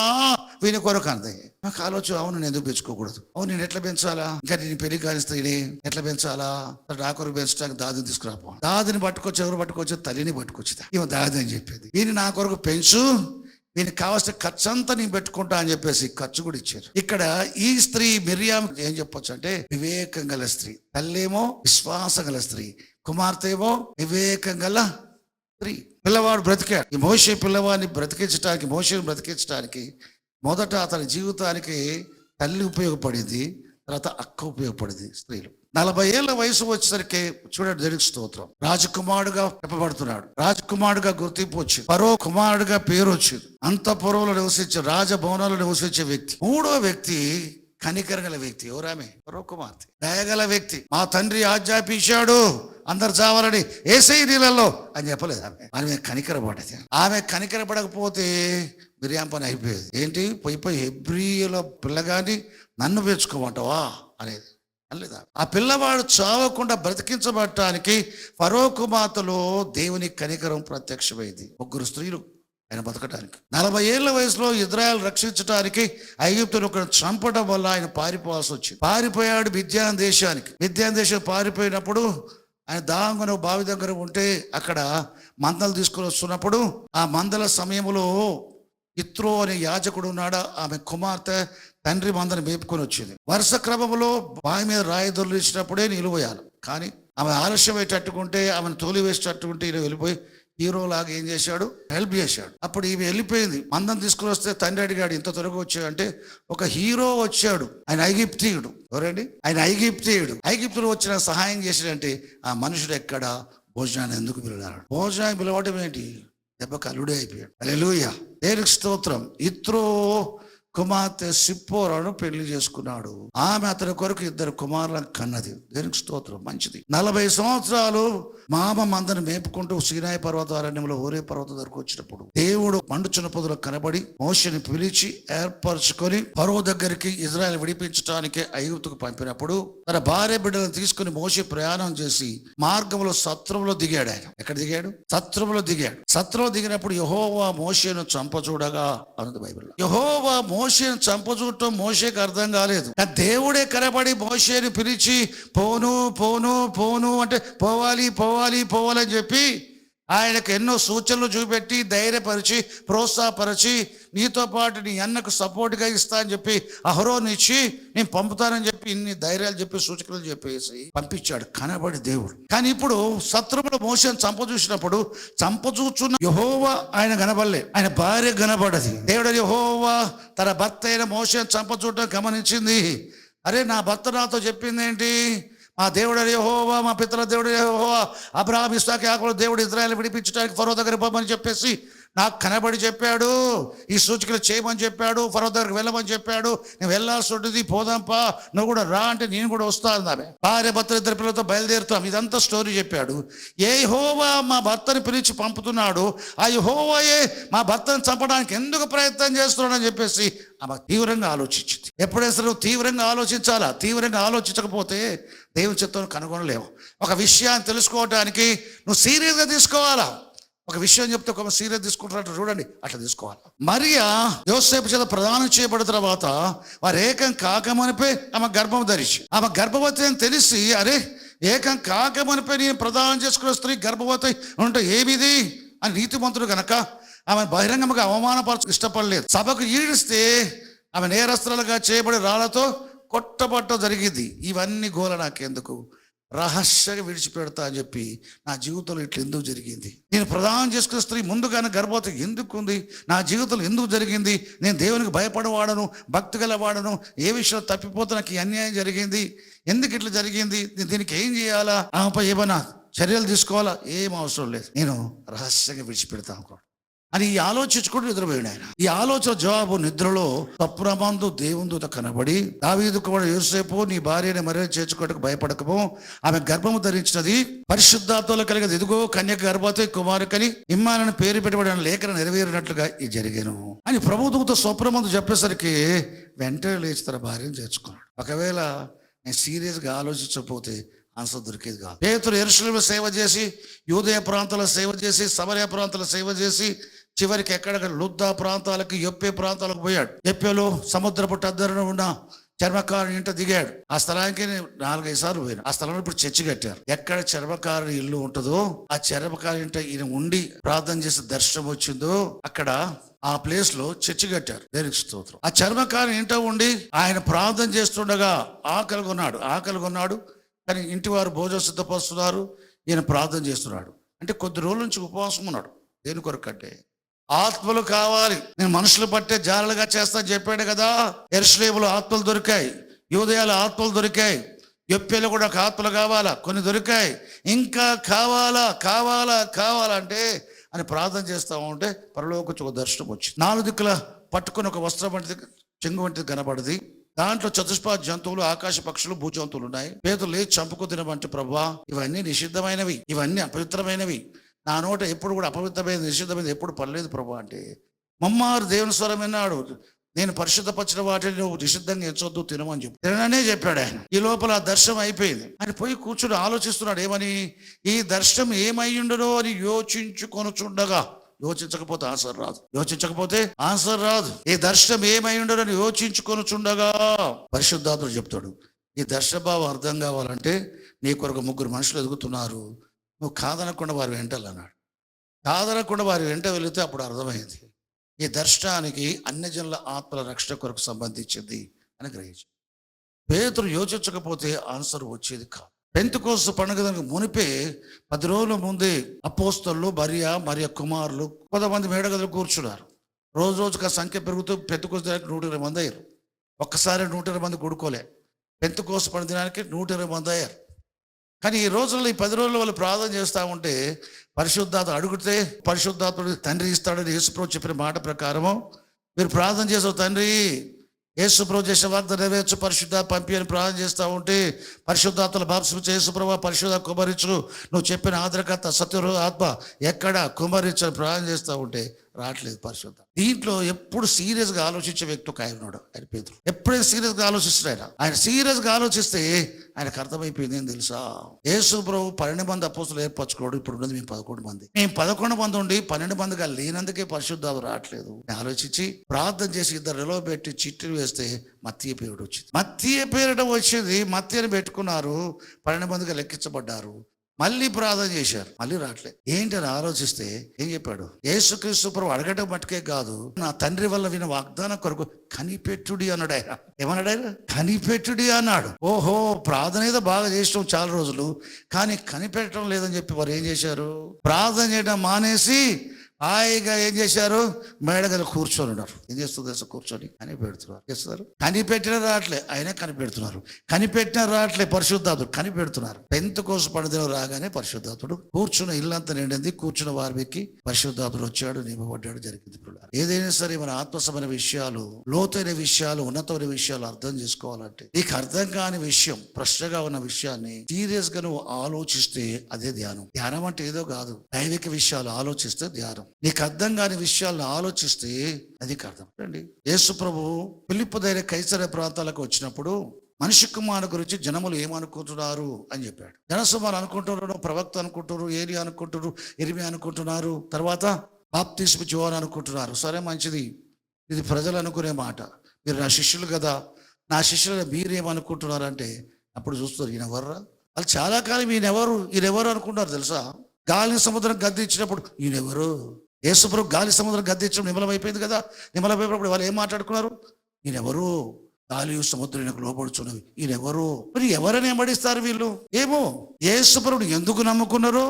వీని కొరకు అంది. నాకు ఆలోచన, అవును నేను ఎందుకు పెంచుకోకూడదు? అవును నేను ఎట్లా పెంచాలా? ఇంకా నేను పెళ్లి కానిస్తే ఎట్లా పెంచాలా? నా కొరకు పెంచడానికి దాదుని తీసుకురాపో. దాదుని పట్టుకొచ్చి ఎవరు పట్టుకొచ్చి? తల్లిని పట్టుకొచ్చింది. ఈమె దాది అని చెప్పేది. వీని నా కొరకు పెంచు, దీనికి కావాల్సిన ఖర్చు అంతా నేను పెట్టుకుంటా అని చెప్పేసి ఖర్చు కూడా ఇచ్చారు. ఇక్కడ ఈ స్త్రీ మిర్యాం ఏం చెప్పొచ్చు అంటే వివేకం గల స్త్రీ. తల్లేమో విశ్వాసం గల స్త్రీ, కుమార్తె ఏమో వివేకం గల స్త్రీ. పిల్లవాడు బ్రతికాడు. ఈ మోషే పిల్లవాడిని బ్రతికించడానికి మొదట అతని జీవితానికి తల్లి ఉపయోగపడింది, తర్వాత అక్క ఉపయోగపడింది. స్త్రీలు 40 ఏళ్ళ వయసు వచ్చేసరికి చూడండి, దేవునికి స్తోత్రం, రాజకుమారుడుగా చెప్పబడుతున్నాడు. రాజకుమారుడుగా గుర్తింపు వచ్చింది. ఫరో కుమారుడుగా పేరు వచ్చింది. అంతఃపురంలో నివసించే, రాజభవనంలో నివసించే వ్యక్తి. 3వ వ్యక్తి కనికర గల వ్యక్తి. ఎవరామె? ఫరో కుమార్తె. దయగల వ్యక్తి. మా తండ్రి ఆజ్ఞాపించాడు అందరు చావాలని, ఏసై నీళ్ళల్లో అని చెప్పలేదు ఆమె కనికరపడది. ఆమె కనికరపడకపోతే మిర్యాం పని అయిపోయేది. ఏంటి? పోయి హెబ్రీయుల పిల్లగాని నన్ను పెంచుకోమంటావా అనేది అనలేదా? ఆ పిల్లవాడు చావకుండా బ్రతికించబడటానికి ఫరో కుమార్తెలో దేవుని కనికరం ప్రత్యక్షమైంది. 3 స్త్రీలు ఆయన బతకడానికి. 40 ఏళ్ల వయసులో ఇజ్రాయెల్ రక్షించడానికి ఐగుప్తును ఒకరు చంపడం వల్ల ఆయన పారిపోవాల్సి వచ్చింది. పారిపోయాడు మిద్యాన్ దేశం పారిపోయినప్పుడు ఆయన దాంగున బావి దగ్గర ఉంటే అక్కడ మందలు తీసుకొని వస్తున్నప్పుడు ఆ మందల సమయంలో ఇత్రో అనే యాజకుడు ఉన్నాడా, ఆమె కుమార్తె తండ్రి మందని మేపుకొని వచ్చింది. వరుస క్రమంలో బావి మీద రాయి దొరికినప్పుడే నిలువేయాలి. కానీ ఆమె ఆలస్యం అయ్యేటట్టుకుంటే, ఆమెను తోలి వేసేటట్టుకుంటే ఈయన వెళ్ళిపోయి హీరో లాగా ఏం చేశాడు? హెల్ప్ చేశాడు. అప్పుడు ఈమె వెళ్ళిపోయింది. మందం తీసుకుని వస్తే తండ్రి అడిగాడు, ఇంత త్వరగా వచ్చాడంటే ఒక హీరో వచ్చాడు. ఆయన ఐగిప్తీయుడు. ఎవరండి? ఆయన ఐగిప్తుడు వచ్చిన సహాయం చేశాడంటే ఆ మనుషుడు ఎక్కడ? భోజనాన్ని ఎందుకు పిలవడాడు? భోజనాన్ని పిలవడం ఏంటి? దెబ్బకు అల్లుడే అయిపోయాడు. హల్లెలూయా, దేవునికి స్తోత్రం. ఇత్రో కుమార్తె సిప్పోరాను పెళ్లి చేసుకున్నాడు. ఆమె అతని కొరకు 2 కుమారులను కన్నది. దేవునికి స్తోత్రం. మంచిది. 40 సంవత్సరాలు మామ మందని మేపుకుంటూ సీనాయి పర్వతారణ్యంలో హోరే పర్వతం దగ్గరకు వచ్చినప్పుడు దేవుడు మండుచున్న పొదలో కనబడి మోషేని పిలిచి ఏర్పరచుకొని ఫరో దగ్గరికి ఇజ్రాయెల్ విడిపించడానికి ఐగుప్తుకు పంపినప్పుడు తన భార్య బిడ్డలను తీసుకుని మోషే ప్రయాణం చేసి మార్గంలో సత్రంలో దిగాడు. ఆయన ఎక్కడ దిగాడు? సత్రంలో దిగినప్పుడు యెహోవా మోషేను చంపచూడగా అన్నది బైబిల్లో. యెహోవా మోషేను చంపచూడటం మోషేకి అర్థం కాలేదు. దేవుడే కనబడి మోషేని పిలిచి పోను అంటే పోవాలని చెప్పి ఆయనకు ఎన్నో సూచనలు చూపెట్టి ధైర్యపరిచి ప్రోత్సాహపరిచి నీతో పాటు నీ అన్నకు సపోర్ట్గా ఇస్తా అని చెప్పి అహరోను ఇచ్చి నేను పంపుతానని చెప్పి ఇన్ని ధైర్యాలు చెప్పి సూచనలు చెప్పేసి పంపించాడు కనబడి దేవుడు. కానీ ఇప్పుడు శత్రువులు మోషేను చంపచూచున్న యెహోవా ఆయన కనబడలే, ఆయన భార్య కనబడది. దేవుడు యెహోవా తన భర్త అయిన మోషేను చంపచూడటం గమనించింది. అరే, నా భర్త నాతో చెప్పింది ఏంటి? మా దేవుడు యెహోవా, మా పితరుల దేవుడు యెహోవా, అబ్రహాము ఇస్సాకు యాకోబుల దేవుడు ఇజ్రాయెల్ విడిపించడానికి ఫరో దగ్గర పోమని చెప్పేసి నాకు కనబడి చెప్పాడు, ఈ సూచికలు చేయమని చెప్పాడు, ఫరో దగ్గరికి వెళ్ళమని చెప్పాడు. నేను వెళ్ళాల్సి ఉంటుంది, పోదాంపా, నువ్వు కూడా రా అంటే నేను కూడా వస్తాను. ఆమె భార్య భర్త 2 పిల్లలతో బయలుదేరుతాం. ఇదంతా స్టోరీ చెప్పాడు. ఏ యెహోవా మా భర్తని పిలిచి పంపుతున్నాడు, ఆ యెహోవాయే మా భర్తను చంపడానికి ఎందుకు ప్రయత్నం చేస్తున్నాడని చెప్పేసి ఆమె తీవ్రంగా ఆలోచించింది. ఎప్పుడైతే నువ్వు తీవ్రంగా ఆలోచించాలా? తీవ్రంగా ఆలోచించకపోతే దేవుని చిత్తం కనుగొనలేవు. ఒక విషయాన్ని తెలుసుకోవడానికి నువ్వు సీరియస్గా తీసుకోవాలా. ఒక విషయం చెప్తే ఒక సీరియస్ తీసుకుంటారంట చూడండి, అట్లా తీసుకోవాలి. మరియా యోసేపు చేత ప్రదానం చేయబడిన తర్వాత వారు ఏకం కాకమనిపై ఆమె గర్భం ధరించి, ఆమె గర్భవతి అని తెలిసి అరే ఏకం కాకమనిపై నేను ప్రదానం చేసుకున్న స్త్రీ గర్భవతి ఉంటే ఏమిది అని నీతిమంతుడు గనక ఆమె బహిరంగంగా అవమానపరచు ఇష్టపడలేదు. సభకు ఈడిస్తే ఆమె నేరస్తులుగా చేయబడి రాళ్లతో కొట్టబట్ట జరిగింది. ఇవన్నీ గోల నాకెందుకు, రహస్యంగా విడిచిపెడతా అని చెప్పి నా జీవితంలో ఇట్లా ఎందుకు జరిగింది, నేను ప్రదానం చేసుకున్న స్త్రీ ముందుగానే గర్భవతి ఎందుకు ఉంది, నా జీవితంలో ఎందుకు జరిగింది, నేను దేవునికి భయపడవాడను, భక్తి గలవాడను, ఏ విషయంలో తప్పిపోతే నాకు ఈ అన్యాయం జరిగింది, ఎందుకు ఇట్లా జరిగింది, నేను దీనికి ఏం చేయాలా, ఆమెపై ఏమైనా చర్యలు తీసుకోవాలా, ఏం అవసరం లేదు, నేను రహస్యంగా విడిచిపెడతా అనుకోండి అని ఈ ఆలోచించుకుంటూ నిద్రపోయాడు ఆయన. ఈ ఆలోచన జవాబు నిద్రలో తప్పురమందు దేవుని దూత కనబడి, దావీదు కుమారుడు యోసేపు, నీ భార్యని మర్యాద చేర్చుకోవడానికి భయపడకము, ఆమె గర్భము ధరించినది, పరిశుద్ధాత్మలో కలిగేది, ఇదిగో కన్యక గర్భవతి, కుమారుకని ఇమ్మానుని పేరు పెట్టబడిన లేఖన నెరవేరినట్లుగా ఇది జరిగాను అని ప్రభువు దూత స్వప్నమందు చెప్పేసరికి వెంటనే లేచి తన భార్యను చేర్చుకున్నాడు. ఒకవేళ నేను సీరియస్గా ఆలోచించకపోతే ఆన్సర్ దొరికేది కాదు. పేతురు యెరూషలేములో సేవ చేసి, యూదయ ప్రాంతాల సేవ చేసి, సమరయ ప్రాంతాల సేవ చేసి, చివరికి ఎక్కడ లుద్దా ప్రాంతాలకు, యొప్పే ప్రాంతాలకు పోయాడు. యొప్పేలో సముద్రపు టద్దరున ఉన్న చర్మకారుని ఇంట దిగాడు. ఆ స్థలానికి 4-5 సార్లు పోయాను. ఆ స్థలంలో ఇప్పుడు చర్చి కట్టారు. ఎక్కడ చర్మకారుని ఇల్లు ఉంటుందో ఆ చర్మకారు ఇంట ఈయన ఉండి ప్రార్థన చేసి దర్శనం వచ్చిందో అక్కడ ఆ ప్లేస్ లో చర్చి కట్టారు. దేవునికి స్తోత్రం. ఆ చర్మకారుని ఇంట ఉండి ఆయన ప్రార్థన చేస్తుండగా ఆకలి కొన్నాడు. కానీ ఇంటి వారు భోజనం సిద్ధపరుస్తున్నారు, ఈయన ప్రార్థన చేస్తున్నాడు. అంటే కొద్ది రోజుల నుంచి ఉపవాసం ఉన్నాడు. దేని కొరకంటే ఆత్మలు కావాలి, నేను మనుషులు పట్టే జాలలుగా చేస్తా చెప్పాడు కదా. యెరూషలేములో ఆత్మలు దొరికాయి, యూదయాలో ఆత్మలు దొరికాయి, యొప్పేలో కూడా ఒక ఆత్మలు కావాలా, కొన్ని దొరికాయి, ఇంకా కావాలా అంటే అని ప్రార్థన చేస్తా ఉంటే పరలోక ఒక దర్శనం వచ్చింది. 4 దిక్కుల పట్టుకుని ఒక వస్త్రం వంటిది, చెంగు వంటిది కనబడింది. దాంట్లో చతుష్పాద జంతువులు, ఆకాశ పక్షులు, భూజంతువులు ఉన్నాయి. పేతురు లేచి చంపుకు తినమంటే, ప్రభువా ఇవన్నీ నిషిద్ధమైనవి, ఇవన్నీ అపవిత్రమైనవి, నా నోట ఎప్పుడు కూడా అపవిత్రమైన నిషిద్ధమైనది ఎప్పుడు పడలేదు ప్రభు అంటే, మమ్మారు దేవుని స్వరం విన్నాడు, నేను పరిశుద్ధపరిచిన వాటిని నువ్వు నిషిద్ధంగా ఎంచొద్దు, తినమని చెప్పి తిననే చెప్పాడు ఆయన. ఈ లోపల ఆ దర్శనం అయిపోయింది. ఆయన పోయి కూర్చుని ఆలోచిస్తున్నాడు, ఏమని, ఈ దర్శనం ఏమయ్యుండనో అని యోచించుకొనుచుండగా, యోచించకపోతే ఆన్సర్ రాదు. ఈ దర్శనం ఏమై ఉండదని యోచించుకొనుచుండగా పరిశుద్ధాత్ముడు చెప్తాడు, ఈ దర్శన భావం అర్థం కావాలంటే నీ కొరకు 3 మనుషులు ఎదుగుతున్నారు, నువ్వు కాదనకుండా వారి వెంటలన్నాడు. కాదనకుండా వారి వెంట వెళితే అప్పుడు అర్థమైంది ఈ దర్శనానికి అన్యజనుల ఆత్మల రక్షణ కొరకు సంబంధించింది అని గ్రహించాడు. పేతురు యోచించకపోతే ఆన్సర్ వచ్చేది కాదు. పెంతెకోస్తు పండుగ మునిపే 10 రోజుల ముందే అపోస్తలు, మరియ కుమారులు కొంతమంది మేడగదులు కూర్చున్నారు. రోజుకి ఆ సంఖ్య పెరుగుతూ పెంతెకోస్తు 120 మంది అయ్యారు. ఒక్కసారి 120 మంది కూడుకోలే. పెంతెకోస్తు పండుగ దినానికి 120 మంది అయ్యారు. కానీ ఈ రోజుల్లో, ఈ 10 రోజుల్లో వాళ్ళు ప్రార్థన చేస్తూ ఉంటే పరిశుద్ధాత్మ అడిగితే పరిశుద్ధాత్ముడు తండ్రి ఇస్తాడని యేసుప్రభు చెప్పిన మాట ప్రకారము మీరు ప్రార్థన చేసావు, తండ్రి యేసుప్రభు చేసిన వాగ్దానం నెరవేర్చు, పరిశుద్ధాత్మ పంపి అని ప్రార్థన చేస్తూ ఉంటే పరిశుద్ధాత్మల బాప్తిస్మం యేసుప్రభు పరిశుద్ధాత్మ కుమరించు, నువ్వు చెప్పిన ఆదరకర్త సత్య ఆత్మ ఎక్కడ కుమరించు అని ప్రార్థన చేస్తూ ఉంటే రావట్లేదు పరిశుద్ధ. దీంట్లో ఎప్పుడు సీరియస్గా ఆలోచించే వ్యక్తి ఒక ఆయన ఉన్నాడు, ఆయన పేతురు. ఎప్పుడైనా సీరియస్గా ఆలోచిస్తున్నాడు. ఆయన సీరియస్గా ఆలోచిస్తే ఆయనకు అర్థమైపోయింది ఏం తెలుసా, యేసు ప్రభు 12 మంది అపోస్తులు ఏర్పరచుకోడు, ఇప్పుడు ఉన్నది మేము 11 మంది. మేము 11 మంది ఉండి 12 మందిగా లేనందుకే పరిశుద్ధాత్మ రావట్లేదు. ఆలోచించి ప్రార్థన చేసి 2 నిలవబెట్టి చిట్టీలు వేస్తే మత్తయి పేరు వచ్చింది. మత్తయి పేరు వచ్చింది. మత్తయిని పెట్టుకున్నారు, 12 మందిగా లెక్కించబడ్డారు. మళ్ళీ ప్రార్థన చేశారు, మళ్ళీ రావట్లేదు. ఏంటని ఆలోచిస్తే ఏం చెప్పాడు, యేసుక్రీస్తు ప్రభు అడగటం మట్టుకే కాదు, నా తండ్రి వల్ల విన వాగ్దానం కొరకు కనిపెట్టుడి అన్నాడు. ఆయన ఏమన్నాడు, ఆయన కనిపెట్టుడి అన్నాడు. ఓహో, ప్రార్థన ఏదో బాగా చేసాం చాలా రోజులు, కానీ కనిపెట్టడం లేదని చెప్పి వారు ఏం చేశారు, ప్రార్థన చేయడం మానేసి హాయిగా ఏం చేశారు, మేడగల కూర్చొని ఉన్నారు. ఏం చేస్తుంది అసలు, కూర్చొని కనిపెడుతున్నారు. చేస్తున్నారు, కనిపెట్టిన రావట్లే, అయినా కనిపెడుతున్నారు. కనిపెట్టిన రావట్లే, పరిశుద్ధాత్ముడు కనిపెడుతున్నారు. పెంతెకోస్తు పండుగ రాగానే పరిశుద్ధాత్ముడు కూర్చున్న ఇల్లంతా నిండింది. కూర్చున్న వారికి పరిశుద్ధాత్ముడు వచ్చాడు, నియమబడ్డాడు, జరిగింది. ఏదైనా సరే మన ఆత్మసమైన విషయాలు, లోతైన విషయాలు, ఉన్నతమైన విషయాలు అర్థం చేసుకోవాలంటే నీకు అర్థం కాని విషయం, ప్రశ్నగా ఉన్న విషయాన్ని సీరియస్ గా నువ్వు ఆలోచిస్తే అదే ధ్యానం. ధ్యానం అంటే ఏదో కాదు, దైవిక విషయాలు ఆలోచిస్తే ధ్యానం. నీకు అర్థం కాని విషయాలను ఆలోచిస్తే అది అర్థం. రండి, యేసు ప్రభు ఫిలిప్పు దగ్గర కైసరయ ప్రాంతాలకు వచ్చినప్పుడు మనిషి కుమారుని గురించి జనములు ఏమనుకుంటున్నారు అని చెప్పాడు. జనసమూహాలు అనుకుంటున్నారు, ప్రవక్త అనుకుంటున్నారు, ఏలియా అనుకుంటున్నారు, ఇర్మియా అనుకుంటున్నారు, తర్వాత బాప్తిస్మ యోహాను అనుకుంటున్నారు. సరే, మంచిది, ఇది ప్రజలు అనుకునే మాట. మీరు నా శిష్యులు కదా, నా శిష్యులు మీరేమనుకుంటున్నారు అంటే అప్పుడు చూస్తారు, ఈయనెవర్రా, వాళ్ళు చాలా కాలం ఈయనెవరు అనుకుంటారు తెలుసా. గాలిని సముద్రం గద్దించినప్పుడు ఈయనెవరు, యేసుప్రభు గాలి సముద్రం గద్దించడం నిమలమైపోయింది కదా. నిమలమైపోయినప్పుడు వాళ్ళు ఏం మాట్లాడుకున్నారు? ఈయనెవరు? గాలియు సముద్రం ఈయనకు లోబడుచున్నవి. ఈయనెవరు? మరి ఎవరని వెంబడిస్తారు వీళ్ళు? ఏమో. యేసుప్రభుని ఎందుకు నమ్ముకున్నారో,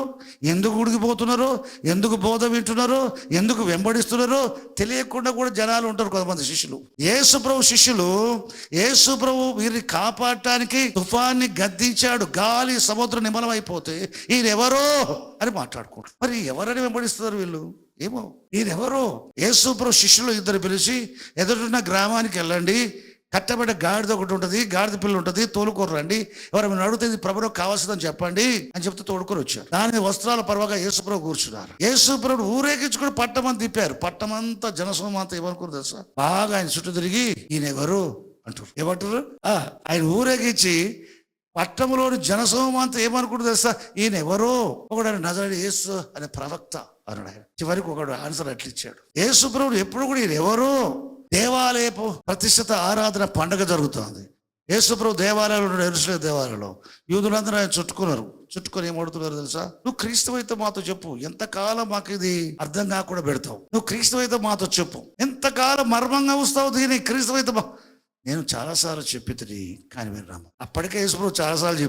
ఎందుకు ఉడికిపోతున్నారో, ఎందుకు బోధ వింటున్నారో, ఎందుకు వెంబడిస్తున్నారో తెలియకుండా కూడా జనాలు ఉంటారు, కొంతమంది శిష్యులు. యేసుప్రభు శిష్యులు యేసుప్రభు వీరిని కాపాడటానికి తుఫాన్ని గద్దించాడు, గాలి సముద్రం నిమలం అయిపోతే ఈయనెవరో అని మాట్లాడుకుంటారు. మరి ఎవరని వెంబడిస్తున్నారు వీళ్ళు? ఏమో. ఈయనెవరో? యేసుప్రభు శిష్యులు ఇద్దరు పిలిచి, ఎదురున్న గ్రామానికి వెళ్ళండి, కట్టబడ్డ గాడిద ఒకటి ఉంటుంది, గాడిద పిల్ల ఉంటుంది, తోలుకొని రండి, ఎవరైనా అడిగితే ప్రభువుకు కావాల్సిందని చెప్పండి అని చెప్తే తోడుకొని వచ్చారు. దాని వస్త్రాల పర్వగా యేసుప్రభు కూర్చున్నారు. యేసుప్రభు ఊరేగించుకుని పట్టమంతా తిప్పారు. పట్టమంతా జనసమూహం అంతా ఏమనుకున్నారు తెలుసా? బాగా ఆయన చుట్టూ తిరిగి ఈయనెవరు అంటారు. ఏమంటారు? ఆయన ఊరేగించి పట్టణంలోని జనసమూహం అంతా ఏమనుకుంటుంది తెలుసా? ఈయనెవరో. ఒకడు నజరేయుడైన యేసు అనే ప్రవక్త అన్నాడు ఆయన. చివరికి ఒకడు ఆన్సర్ అట్లా ఇచ్చాడు. యేసుప్రభుడు ఎప్పుడు కూడా ఈయనెవరు? దేవాలయపు ప్రతిష్ఠిత ఆరాధన పండుగ జరుగుతుంది. యేసుప్రభు దేవాలయంలో ఉన్నాడు, యెరూషలేము దేవాలయంలో. యూదులందరూ ఆయన చుట్టుకొని ఏమడుతున్నారు తెలుసా? నువ్వు క్రీస్తు అయితే మాతో చెప్పు, ఎంతకాలం మాకు ఇది అర్థం కాకుండా పెడతావు? నువ్వు క్రీస్తు అయితే మాతో చెప్పు, ఎంతకాలం మర్మంగా వస్తావు దీని? క్రీస్తు అయితే నేను చాలాసార్లు చెప్పితిని కానీ మీరు నమ్మ. అప్పటికే యేసుప్రభు చాలాసార్లు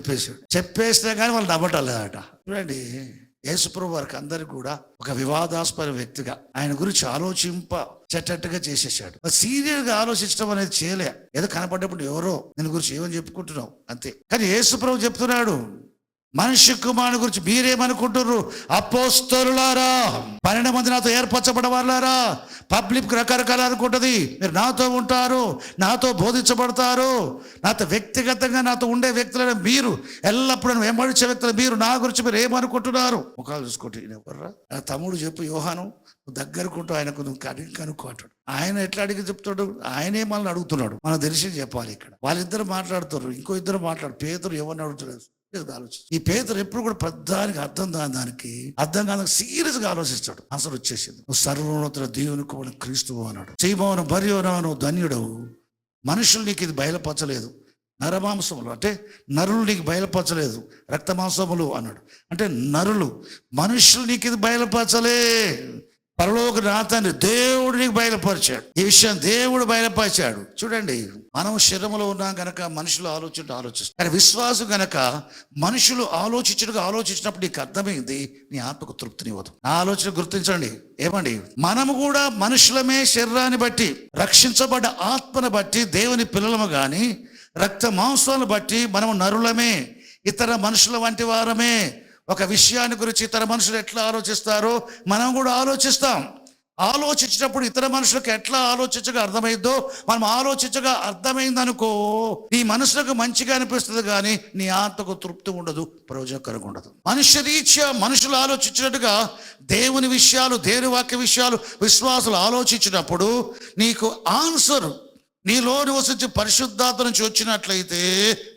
చెప్పేసినా కానీ వాళ్ళు నమ్మటం లేదట. చూడండి, యేసుప్రభు వారికి అందరికి కూడా ఒక వివాదాస్పద వ్యక్తిగా ఆయన గురించి ఆలోచింపచేటట్టుగా చేసేసాడు. సీరియస్ గా ఆలోచించడం అనేది చేయలే. ఏదో కనపడ్డప్పుడు ఎవరో నేను గురించి ఏమని చెప్పుకుంటున్నావు అంతే. కానీ యేసుప్రభు చెప్తున్నాడు, మనిషి కుమారుని గురించి మీరేమనుకుంటున్నారు? అపోస్తలులారా, 12 మంది నాతో ఏర్పరచబడవారులారా. పబ్లిక్ రకరకాల అనుకుంటుంది. మీరు నాతో ఉంటారు, నాతో బోధించబడతారు, నాతో వ్యక్తిగతంగా నాతో ఉండే వ్యక్తులైన మీరు, ఎల్లప్పుడూ వెంబడించే వ్యక్తులు మీరు, నా గురించి మీరు ఏమనుకుంటున్నారు? ముఖాలు చూసుకోండి. ఎవరా? తమ్ముడు చెప్పు, యోహాను దగ్గరకుంటూ ఆయనకు నువ్వు కనుక్కో అంటాడు. ఆయన ఎట్లా అడిగి చెప్తాడు? ఆయనే మనల్ని అడుగుతున్నాడు. మనం తెలిసి చెప్పాలి. ఇక్కడ వాళ్ళిద్దరు మాట్లాడుతారు, ఇంకో ఇద్దరు పేతురు ఎవరిని అడుగుతున్నారు? ఈ పేతురు ఎప్పుడు కూడా పెద్దానికి అర్థం కాదని సీరియస్ గా ఆలోచిస్తాడు. ఆన్సర్ వచ్చేసింది. నువ్వు సర్వోన్నతుల దేవుని కుమారుడు క్రీస్తువు అన్నాడు. సీమోను బర్యోనా, నువ్వు ధన్యుడవు, మనుషులు నీకు ఇది బయలుపరచలేదు, నరమాంసములు అంటే నరులు నీకు బయలుపరచలేదు, రక్తమాంసములు అన్నాడు. అంటే నరులు, మనుషులు నీకు ఇది బయలుపరచలే, పరలోక నా తండ్రి దేవుడు నీకు బయలుపరిచాడు. ఈ విషయం దేవుడు బయలుపరిచాడు. చూడండి, మనం శరీరంలో ఉన్నాం గనక మనుషులు ఆలోచిస్తారు, కానీ విశ్వాసం గనక మనుషులు ఆలోచించినప్పుడు నీకు అర్థమైంది, నీ ఆత్మకు తృప్తినివ్వదు. నా ఆలోచన గుర్తించండి. ఏమండి, మనము కూడా మనుషులమే, శరీరాన్ని బట్టి, రక్షించబడ్డ ఆత్మను బట్టి దేవుని పిల్లలము గాని రక్త మాంసాలను బట్టి మనము నరులమే, ఇతర మనుషుల వంటి వారమే. ఒక విషయాన్ని గురించి ఇతర మనుషులు ఎట్లా ఆలోచిస్తారో మనం కూడా ఆలోచించినప్పుడు ఇతర మనుషులకు ఎట్లా ఆలోచించగా అర్థమైందో మనం ఆలోచించగా అర్థమైందనుకో, నీ మనసులకు మంచిగా అనిపిస్తుంది కానీ నీ ఆత్మకు తృప్తి ఉండదు, ప్రయోజనకరంగా ఉండదు. మనుష్యరీత్యా మనుషులు ఆలోచించినట్టుగా దేవుని విషయాలు, దేవుని వాక్య విషయాలు విశ్వాసులు ఆలోచించినప్పుడు నీకు ఆన్సర్ నీలో నివసించి పరిశుద్ధాత్మ నుంచి వచ్చినట్లయితే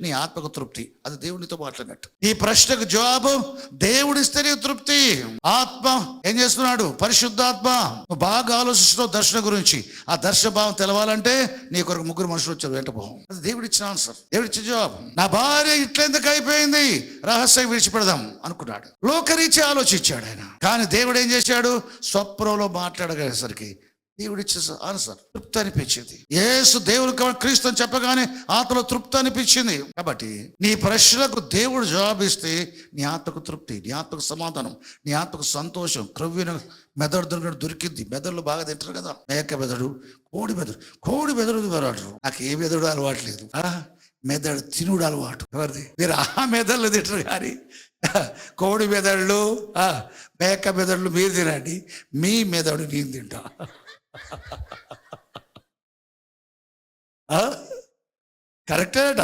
నీ ఆత్మకు తృప్తి. అది దేవునితో మాట్లాడినట్టు. ఈ ప్రశ్నకు జవాబు దేవుడిస్తే నీ తృప్తి. ఆత్మ ఏం చేస్తున్నాడు? పరిశుద్ధాత్మ. నువ్వు బాగా ఆలోచిస్తున్నావు దర్శనం గురించి. ఆ దర్శన భావం తెలవాలంటే నీ కొరకు 3 మనుషులు వచ్చారు వెంట పోవం. అది దేవుడిచ్చిన ఆన్సర్, దేవుడిచ్చిన జవాబు. నా భార్య ఇట్లెందుకు అయిపోయింది, రహస్యం విడిచిపెడదాం అనుకున్నాడు. లోకరీచి ఆలోచించాడు ఆయన. కానీ దేవుడు ఏం చేశాడు? స్వప్నంలో మాట్లాడగలిగేసరికి దేవుడిచ్చే ఆన్సర్ తృప్తి అనిపించింది. యేసు దేవుడు క్రీస్తు అని చెప్పగానే ఆత్మలో తృప్తి అనిపించింది. కాబట్టి నీ ప్రశ్నలకు దేవుడు జవాబిస్తే నీ ఆత్మకు తృప్తి, నీ ఆత్మకు సమాధానం, నీ ఆత్మకు సంతోషం. క్రొవ్విన మెదడు దొరికింది. మెదడులు బాగా తింటారు కదా, మేక మెదడు, కోడి మెదడు అలవాటు. నాకు ఏ మెదడు అలవాటు లేదు, మెదడు తినుడు అలవాటు. ఎవరిది? మీరు ఆ మెదళ్ళు తింటారు కానీ కోడి మెదళ్ళు, మేక మెదళ్ళు మీరు తినండి, మీ మెదడు నేను తింటా. కరెక్టేట,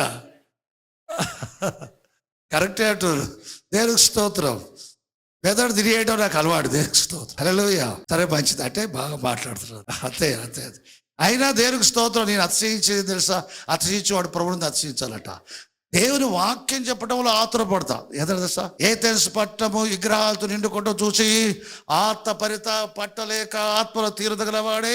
కరెక్టే అంటారు. దేవునికి స్తోత్రం. మెదడు తిరిగేయడం నాకు అలవాటు. దేవునికి స్తోత్రం. హల్లెలూయా. సరే, మంచిది. అంటే బాగా మాట్లాడుతున్నారు. అంతే. అయినా దేవునికి స్తోత్రం. నేను అతిశయించేది తెలుసా? అతిశయించేవాడు ప్రభువుని అతిశయించాలట. దేవుని వాక్యం చెప్పడంలో ఆతురపడతా. ఎదురు తెలుసా? ఏథెన్స్ పట్టణము విగ్రహాలతో నిండుకుంటూ చూసి ఆత్మపరిత పట్టలేక ఆత్మలో తీరదగలవాడే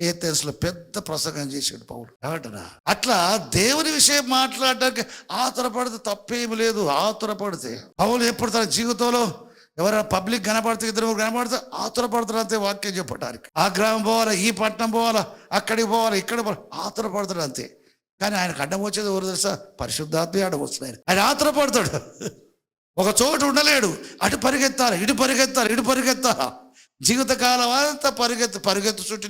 ఏథెన్స్ లో పెద్ద ప్రసంగం చేశాడు పౌలు. ఏమంటారా? అట్లా దేవుని విషయం మాట్లాడడానికి ఆతురపడితే తప్పేమి లేదు. ఆతురపడితే పౌలు ఎప్పుడు తన జీవితంలో ఎవరైనా పబ్లిక్ కనపడితే ఇద్దరు కనపడితే ఆతురపడతారు అంతే వాక్యం చెప్పడానికి. ఆ గ్రామం పోవాలా, ఈ పట్టణం పోవాలా, అక్కడికి పోవాలా, ఇక్కడ పోవాలా, ఆతురపడతాడు అంతే. కానీ ఆయనకు అడ్డం వచ్చేది ఎవరు తెలుసా? పరిశుద్ధాత్మ అడ్డం వస్తున్నాయి. ఆయన ఆతురపడతాడు, ఒక చోటు ఉండలేడు. అటు పరిగెత్తాలి, ఇటు పరిగెత్తాలి, ఇటు పరిగెత్తాలా. జీవితకాలం అంతా పరుగెత్తు చుట్టూ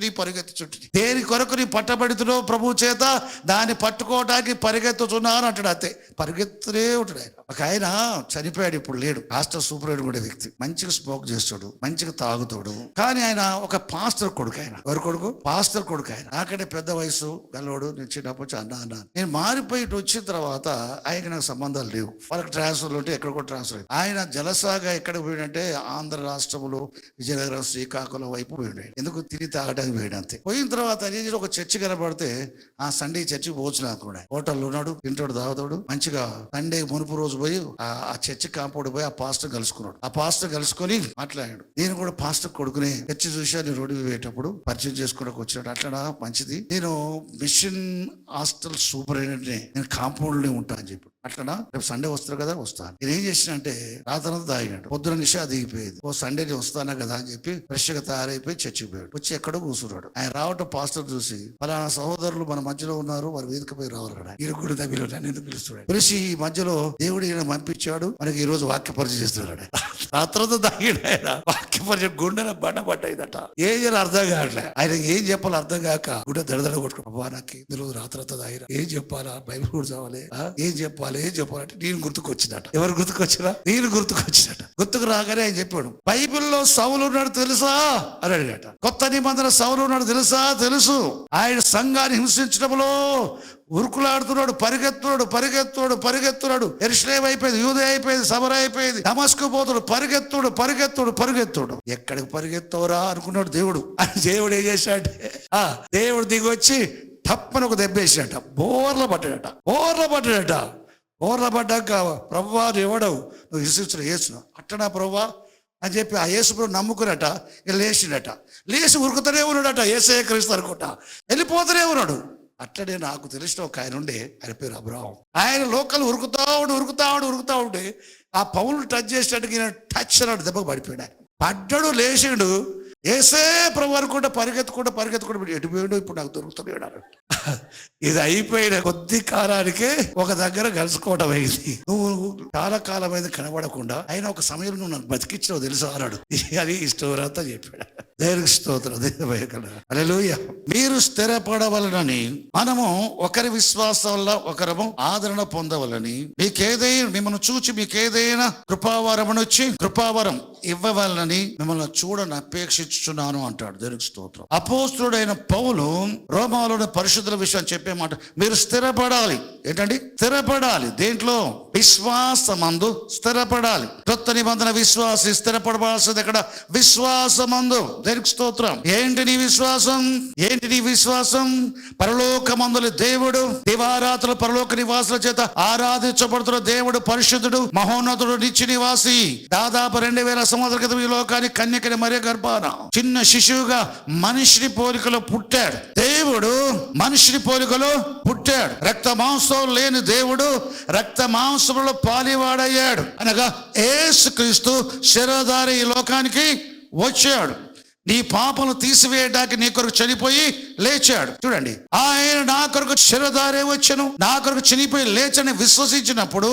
దేని కొరకు నీ పట్టబడితులో ప్రభు చేత దాన్ని పట్టుకోవడానికి పరిగెత్తుతున్నాను అంటాడు. అంతే, పరిగెత్తునే ఉంటాడు ఆయన. ఒక ఆయన చనిపోయాడు, ఇప్పుడు లేడు. పాస్టర్ సూపర్ కూడా వ్యక్తి, మంచిగా స్మోక్ చేస్తాడు, మంచిగా తాగుతాడు. కానీ ఆయన ఒక పాస్టర్ కొడుకు. ఆయన ఎవరు కొడుకు? పాస్టర్ కొడుకు. ఆయన నాకంటే పెద్ద వయసు గలవాడు. నేను చిన్నప్పుడు అన్నా నేను మారిపోయి వచ్చిన తర్వాత ఆయనకి నాకు సంబంధాలు లేవు. వాళ్ళకి ట్రాన్స్ఫర్లు ఉంటే ఎక్కడికో ట్రాన్స్ఫర్. ఆయన జలసాగా ఎక్కడికి పోయినంటే ఆంధ్ర రాష్ట్రంలో విజయనగరం శ్రీకాకుళం వైపు పోయాడు. ఎందుకు? తిని తాగడానికి పోయాడు అంతే. పోయిన తర్వాత ఒక చర్చి కనబడితే ఆ సండే చర్చికి పోవచ్చు అనుకున్నాడు. హోటల్లో ఉన్నాడు, తింటాడు, తాగుతాడు. మంచిగా సండే మునుపు రోజు పోయి ఆ చర్చి కాంపౌండ్ పోయి ఆ పాస్టర్ కలుసుకున్నాడు. ఆ పాస్టర్ కలుసుకొని మాట్లాడాడు. నేను కూడా పాస్టర్ కొడుకునే చర్చి చూసా, నేను రోడ్డు పోయేటప్పుడు పరిచయం చేసుకోవడానికి వచ్చినాడు. అట్లా మంచిది, నేను మిషన్ హాస్టల్ సూపరింటెండెంట్, నేను కాంపౌండ్ లోనే ఉంటా అని చెప్పి. అట్లనా, రేపు సండే వస్తారు కదా, వస్తాను. నేను ఏం చేసిన అంటే రాత్రంతా తాగినాడు. పొద్దున నిషా దిగిపోయేది. ఓ సండే నేను వస్తానా కదా అని చెప్పి ఫ్రెష్ గా తయారైపోయి చర్చికి పోయాడు. వచ్చి ఎక్కడో కూర్చున్నాడు. ఆయన రావటం పాస్టర్ చూసి, పలానా సహోదరులు మన మధ్యలో ఉన్నారు, వారు వేదికపై రావాలి కదా, ఈయన కూడా తగ్గిలో నన్ను పిలుస్తున్నాడు. పిలిచి ఈ మధ్యలో దేవుడు ఈయన పంపించాడు, మనకి ఈ రోజు వాక్య పరిచయం చేస్తున్నాడు. రాత్రంతా తాగిడు ఆయన. వాక్య పరిచయం గుండెన బండబడ్డదట. ఏం చేయాలి అర్థం కావట్లే. ఆయన ఏం చెప్పాలి అర్థం కాక గుండె దడదడ కొట్టుకో. నాకు ఈరోజు రాత్రంతా తాగిరా, ఏం చెప్పాలా, బైబిల్ కూడా చదవాలి, ఏం చెప్పాలంటే నేను గుర్తుకొచ్చినట. ఎవరు గుర్తుకొచ్చినా? నేను గుర్తుకొచ్చినట. గుర్తుకు రాగానే ఆయన చెప్పాడు, బైబిల్లో సౌలు ఉన్నాడు తెలుసా అని అడిగాట. కొత్త నిబంధన సౌలు ఉన్నాడు తెలుసా? తెలుసు. ఆయన సంఘాన్ని హింసించడంలో ఉరుకులాడుతున్నాడు, పరిగెత్తున్నాడు. యెరూషలేము అయిపోయింది, యూదా అయిపోయింది, సమర అయిపోయింది, దమస్కు పోతాడు, పరిగెత్తుడు. ఎక్కడికి పరిగెత్తవరా అనుకున్నాడు దేవుడు. దేవుడు ఏం చేశాడంటే దేవుడు దిగి వచ్చి తప్పని ఒక దెబ్బేసాడట. బోర్ల పడ్డాక ప్రభువా ఎవడవు నువ్వు హింసించిన యేసును అట్టనా ప్రభువా అని చెప్పి ఆ యేసు ప్రభు నమ్ముకున్నట. ఇక లేచి ఉరుకుతూనే ఉన్నాడట. యేసయ్య క్రీస్తు అనుకుంటా వెళ్ళిపోతూనే ఉన్నాడు. అట్లనే నాకు తెలిసిన ఒక ఆయన ఉండే, ఆయన పేరు అబ్రాహాం. ఆయన లోకల్ ఉరుకుతా ఉంటే ఆ పౌలు టచ్ చేసినట్టుగా టచ్ అన్నాడు, దెబ్బకు పడిపోయాడు. పడ్డాడు, లేచిండు. ఏసే ప్రభు అనుకుంటా పరిగెత్తుకుంటూ ఎటు పోయాడు, ఇప్పుడు నాకు దొరుకుతున్నాడు. ఇది అయిపోయిన కొద్ది కాలానికే ఒక దగ్గర కలుసుకోవడం అయింది. నువ్వు చాలా కాలమైంది కనబడకుండా, అయినా ఒక సమయంలో నువ్వు నన్ను బతికించావు తెలుసా అన్నాడు. అది ఈ స్టోరీ అంతా చెప్పాడు. దేవునికి స్తోత్రం. హల్లెలూయా. మీరు స్థిరపడవలనని, మనము ఒకరి విశ్వాసం వల్ల ఒకరము ఆదరణ పొందవలని, మిమ్మల్ని చూచి మీకేదైనా కృపావరం ఇవ్వవాలని మిమ్మల్ని చూడని అపేక్షించుచున్నాను అంటాడు. దేవునికి స్తోత్రం. అపోస్తుడైన పౌలు రోమాలోని పరిశుద్ధుల విషయం చెప్పే మాట, మీరు స్థిరపడాలి. ఏంటండి? స్థిరపడాలి. దేంట్లో? విశ్వాసమందు స్థిరపడాలి. కొత్త నిబంధన విశ్వాసి స్థిరపడవలసింది ఎక్కడ? విశ్వాసమందు. దేవునికి స్తోత్రం. ఏంటి నీ విశ్వాసం? పరలోకమందుల దేవుడు దివారాత్రులు పరలోక నివాసుల చేత ఆరాధించబడుతున్న దేవుడు పరిశుద్ధుడు, మహోన్నతుడు, నిత్య నివాసి. దాదాపు 2000 సంవత్సరాల క్రితం ఈ లోకానికి కన్యకని మరియ గర్భాన చిన్న శిశువుగా మనిషిని పోలికలో పుట్టాడు. దేవుడు మనిషిని పోలికలో పుట్టాడు. రక్త మాంసం లేని దేవుడు రక్త మాంసంలో పాలివాడయ్యాడు. అనగా యేసుక్రీస్తు శరీరధారి ఈ లోకానికి వచ్చాడు. నీ పాపను తీసివేయడానికి నీ కొరకు చనిపోయి లేచాడు. చూడండి, ఆయన నా కొరకు శరీరధారే వచ్చెను, నా కొరకు చనిపోయి లేచని విశ్వసించినప్పుడు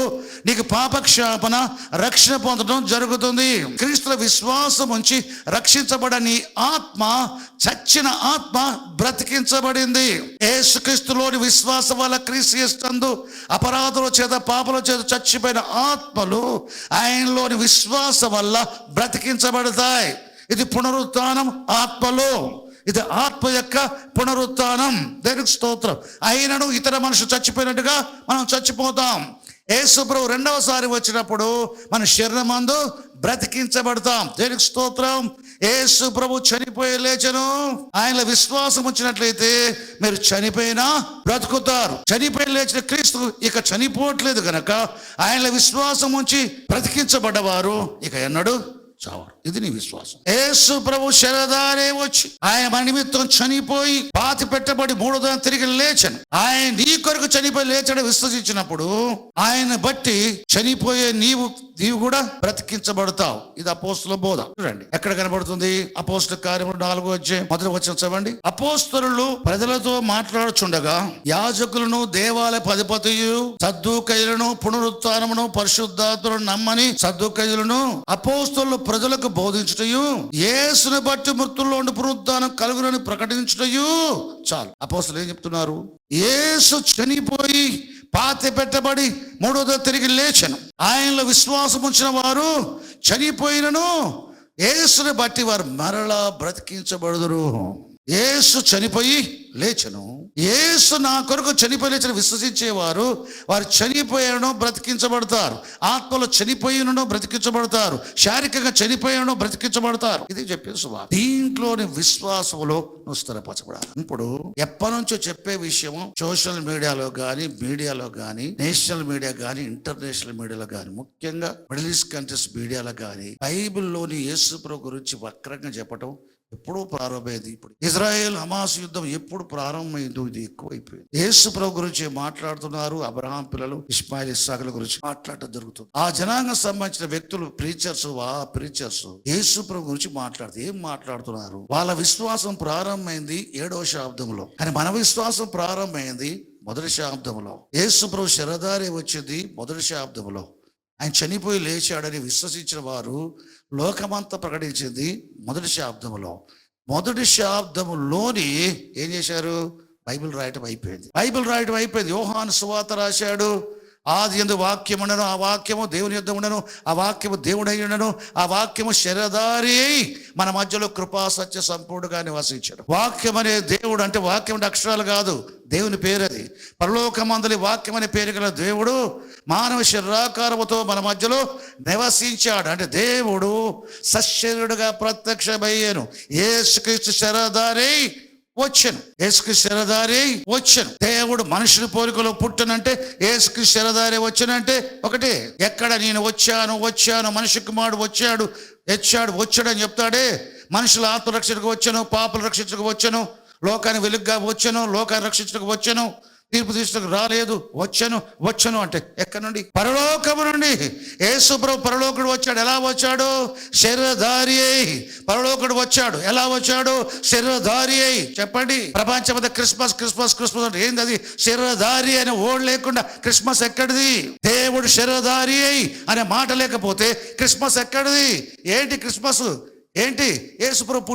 నీకు పాపక్షాపణ, రక్షణ పొందడం జరుగుతుంది. క్రీస్తుల విశ్వాసం ఉంచి రక్షించబడని ఆత్మ, చచ్చిన ఆత్మ బ్రతికించబడింది. యేసుక్రీస్తులోని విశ్వాసం వల్ల క్రీస్తు యేసునందు అపరాధుల చేత పాపల చేత చచ్చిపోయిన ఆత్మలు ఆయనలోని విశ్వాసం వల్ల బ్రతికించబడతాయి. ఇది పునరుత్థానం ఆత్మలో. ఇది ఆత్మ యొక్క పునరుత్థానం. దేవునికి స్తోత్రం. అయినను ఇతర మనుషులు చచ్చిపోయినట్టుగా మనం చచ్చిపోతాం. యేసు ప్రభు రెండవసారి వచ్చినప్పుడు మన శరీరమందు బ్రతికించబడతాం. దేవునికి స్తోత్రం. యేసు ప్రభు చనిపోయి లేచను. ఆయన విశ్వాసం వచ్చినట్లయితే మీరు చనిపోయినా బ్రతుకుతారు. చనిపోయి లేచిన క్రీస్తు ఇక చనిపోవట్లేదు కనుక ఆయన విశ్వాసం ఉంచి బ్రతికించబడ్డవారు ఇక ఎన్నడూ చావరు. ఇది నీ విశ్వాసం. యేసు ప్రభు శరీరధారే వచ్చి ఆయన మన నిమిత్తం చనిపోయి పాతి పెట్టబడి 3వ దినం తిరిగి లేచను. ఆయన నీ కొరకు చనిపోయి లేచని విశ్వసించినప్పుడు ఆయన బట్టి చనిపోయే నీవు నీవు కూడా బ్రతికించబడతావు. ఇది అపోస్తుల బోధ. చూడండి ఎక్కడ కనబడుతుంది? అపోస్తుల కార్యములు 4వ అధ్యాయం 1వ వచనం చదవండి. అపోస్తలులు ప్రజలతో మాట్లాడుచుండగా యాజకులను, దేవాలయ అధిపతియు, సద్దూకయ్యులను, పునరుత్థానమును, పరిశుద్ధాత్మను నమ్మని సద్దూకయ్యులను అపోస్తలులు ప్రజలకు బోధించుటయు, యేసును బట్టి మృతుల్లో నుండి పునరుత్థానం కలుగునని ప్రకటించుటయు చాలు. అపోస్తలులు ఏం చెప్తున్నారు? యేసు చనిపోయి పాతి పెట్టబడి మూడోదో తిరిగి లేచెను. ఆయనలో విశ్వాసం ఉంచిన వారు చనిపోయినను యేసుని బట్టి వారు మరలా బ్రతికించబడుదురు. యేసు చనిపోయి లేచెను. యేసు నా కొరకు చనిపోయి లేచిన విశ్వసించేవారు వారు చనిపోయాను బ్రతికించబడతారు. ఆత్మలో చనిపోయినను బ్రతికించబడతారు. శారీరకంగా చనిపోయాను బ్రతికించబడతారు. ఇది చెప్పే సువార్త. దీంట్లోని విశ్వాసంలో నువ్వు స్థిరపరచబడాలి. ఇప్పుడు ఎప్పటి నుంచో చెప్పే విషయం సోషల్ మీడియాలో కానీ నేషనల్ మీడియా కానీ ఇంటర్నేషనల్ మీడియాలో కానీ, ముఖ్యంగా మిడిల్ ఈస్ట్ కంట్రీస్ మీడియాలో కానీ బైబిల్లోని యేసు ప్రభు గురించి వక్రంగా చెప్పటం ఎప్పుడూ ప్రారంభమైంది. ఇప్పుడు ఇజ్రాయెల్ హమాస్ యుద్ధం ఎప్పుడు ప్రారంభమైందో ఇది ఎక్కువైపోయింది. యేసు ప్రభు గురించి మాట్లాడుతున్నారు. అబ్రహాం పిల్లలు ఇస్మాయిల్, ఇస్సాకుల గురించి మాట్లాడటం జరుగుతుంది. ఆ జనాంగం సంబంధించిన వ్యక్తులు ప్రీచర్స్ యేసు ప్రభు గురించి ఏం మాట్లాడుతున్నారు? వాళ్ళ విశ్వాసం ప్రారంభమైంది 7వ శతాబ్దంలో, కానీ మన విశ్వాసం ప్రారంభమైంది 1వ శతాబ్దంలో. యేసు ప్రభు శరధారి వచ్చింది 1వ శతాబ్దంలో. ఆయన చనిపోయి లేచాడని విశ్వసించిన వారు లోకమంతా ప్రకటించింది 1వ శతాబ్దంలో. 1వ శతాబ్దంలోని ఏం చేశారు? బైబిల్ రాయటం అయిపోయింది. యోహాను సువార్త రాశాడు. ఆది యందు వాక్యం ఉండను, ఆ వాక్యము దేవుని యొద్ద ఉండను, ఆ వాక్యము దేవుడై ఉండను, ఆ వాక్యము శరీరధారి అయి మన మధ్యలో కృపా సత్య సంపూర్ణంగా నివసించాడు. వాక్యం అనే దేవుడు అంటే వాక్యం అంటే అక్షరాలు కాదు, దేవుని పేరు అది. పరలోకమందలి వాక్యం అనే పేరు గల దేవుడు మానవ శరీరాకారముతో మన మధ్యలో నివసించాడు. అంటే దేవుడు సశరీరుడుగా ప్రత్యక్షమయ్యాను. యేసుక్రీస్తు శరీరధారి వచ్చాను. దేవుడు మనుషుని పోలికలో పుట్టనంటే యేసుక్రీస్తు శరీరధారి వచ్చానంటే ఒకటే. ఎక్కడ నేను వచ్చాను మనిషి కుమారుడు వచ్చాడు అని చెప్తాడే. మనుషుల ఆత్మరక్షణకు వచ్చాను, పాపలు రక్షించకు వచ్చాను, లోకాన్ని వెలుగుగా వచ్చాను, లోకాన్ని రక్షించకు వచ్చాను, తీర్పు తీర్చడానికి రాలేదు, వచ్చాను అంటే ఎక్కడి నుండి? పరలోకము నుండి. యేసు ప్రభు పరలోకుడు వచ్చాడు. ఎలా వచ్చాడు? శరీరధారి అయి పరలోకుడు వచ్చాడు. ఎలా వచ్చాడు? శరీరధారి అయి. చెప్పండి, ప్రపంచమంతా క్రిస్మస్ అంటే ఏంది? అది శరీరధారి అనే ఓడ్ లేకుండా క్రిస్మస్ ఎక్కడిది? దేవుడు శరీరధారి అయి అనే మాట లేకపోతే క్రిస్మస్ ఎక్కడిది? ఏంటి క్రిస్మస్? ఏంటి? యేసు ప్రభు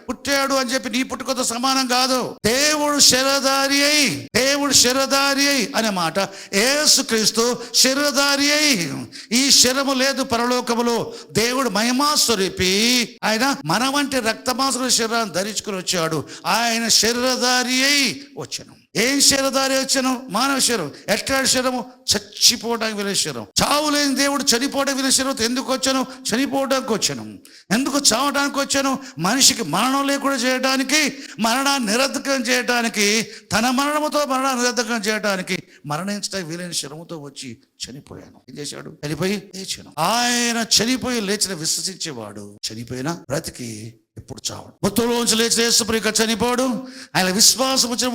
పుట్టాడు అని చెప్పి నీ పుట్టుకతో సమానం కాదు. దేవుడు శరీరధారి అయి అనే మాట యేసుక్రీస్తు శరీరధారి అయి. ఈ శరీరము లేదు పరలోకములో. దేవుడు మహిమా స్వరూపి. ఆయన మన వంటి రక్తమాంసల శరీరాన్ని ధరించుకుని వచ్చాడు. ఆయన శరీరధారి అయి వచ్చాను. ఏం శరీరధారి వచ్చాను? మానవ శరీరం. ఎట్లాంటి శరీరము? చచ్చిపోవడానికి వినే శరీరం. చావు లేని దేవుడు చనిపోవడానికి వినే శరీరం. ఎందుకు వచ్చాను? చనిపోవడానికి వచ్చాను. ఎందుకు చావడానికి వచ్చాను? మనిషికి మరణం లేకుండా చేయడానికి, మరణాన్ని నిరర్ధకం చేయడానికి, తన మరణముతో మరణాన్ని నిరర్ధకం చేయడానికి మరణించడానికి వీలైన శరీరముతో వచ్చి చనిపోయాను. ఏం చేశాడు? చనిపోయి లేచాను. ఆయన చనిపోయి లేచిన విశ్వసించేవాడు చనిపోయినా బ్రతికి ఎప్పుడు చావడు. మృతుల్లోంచి లేచిన యేసు ప్రభు చనిపోడు. ఆయన విశ్వాసం వచ్చిన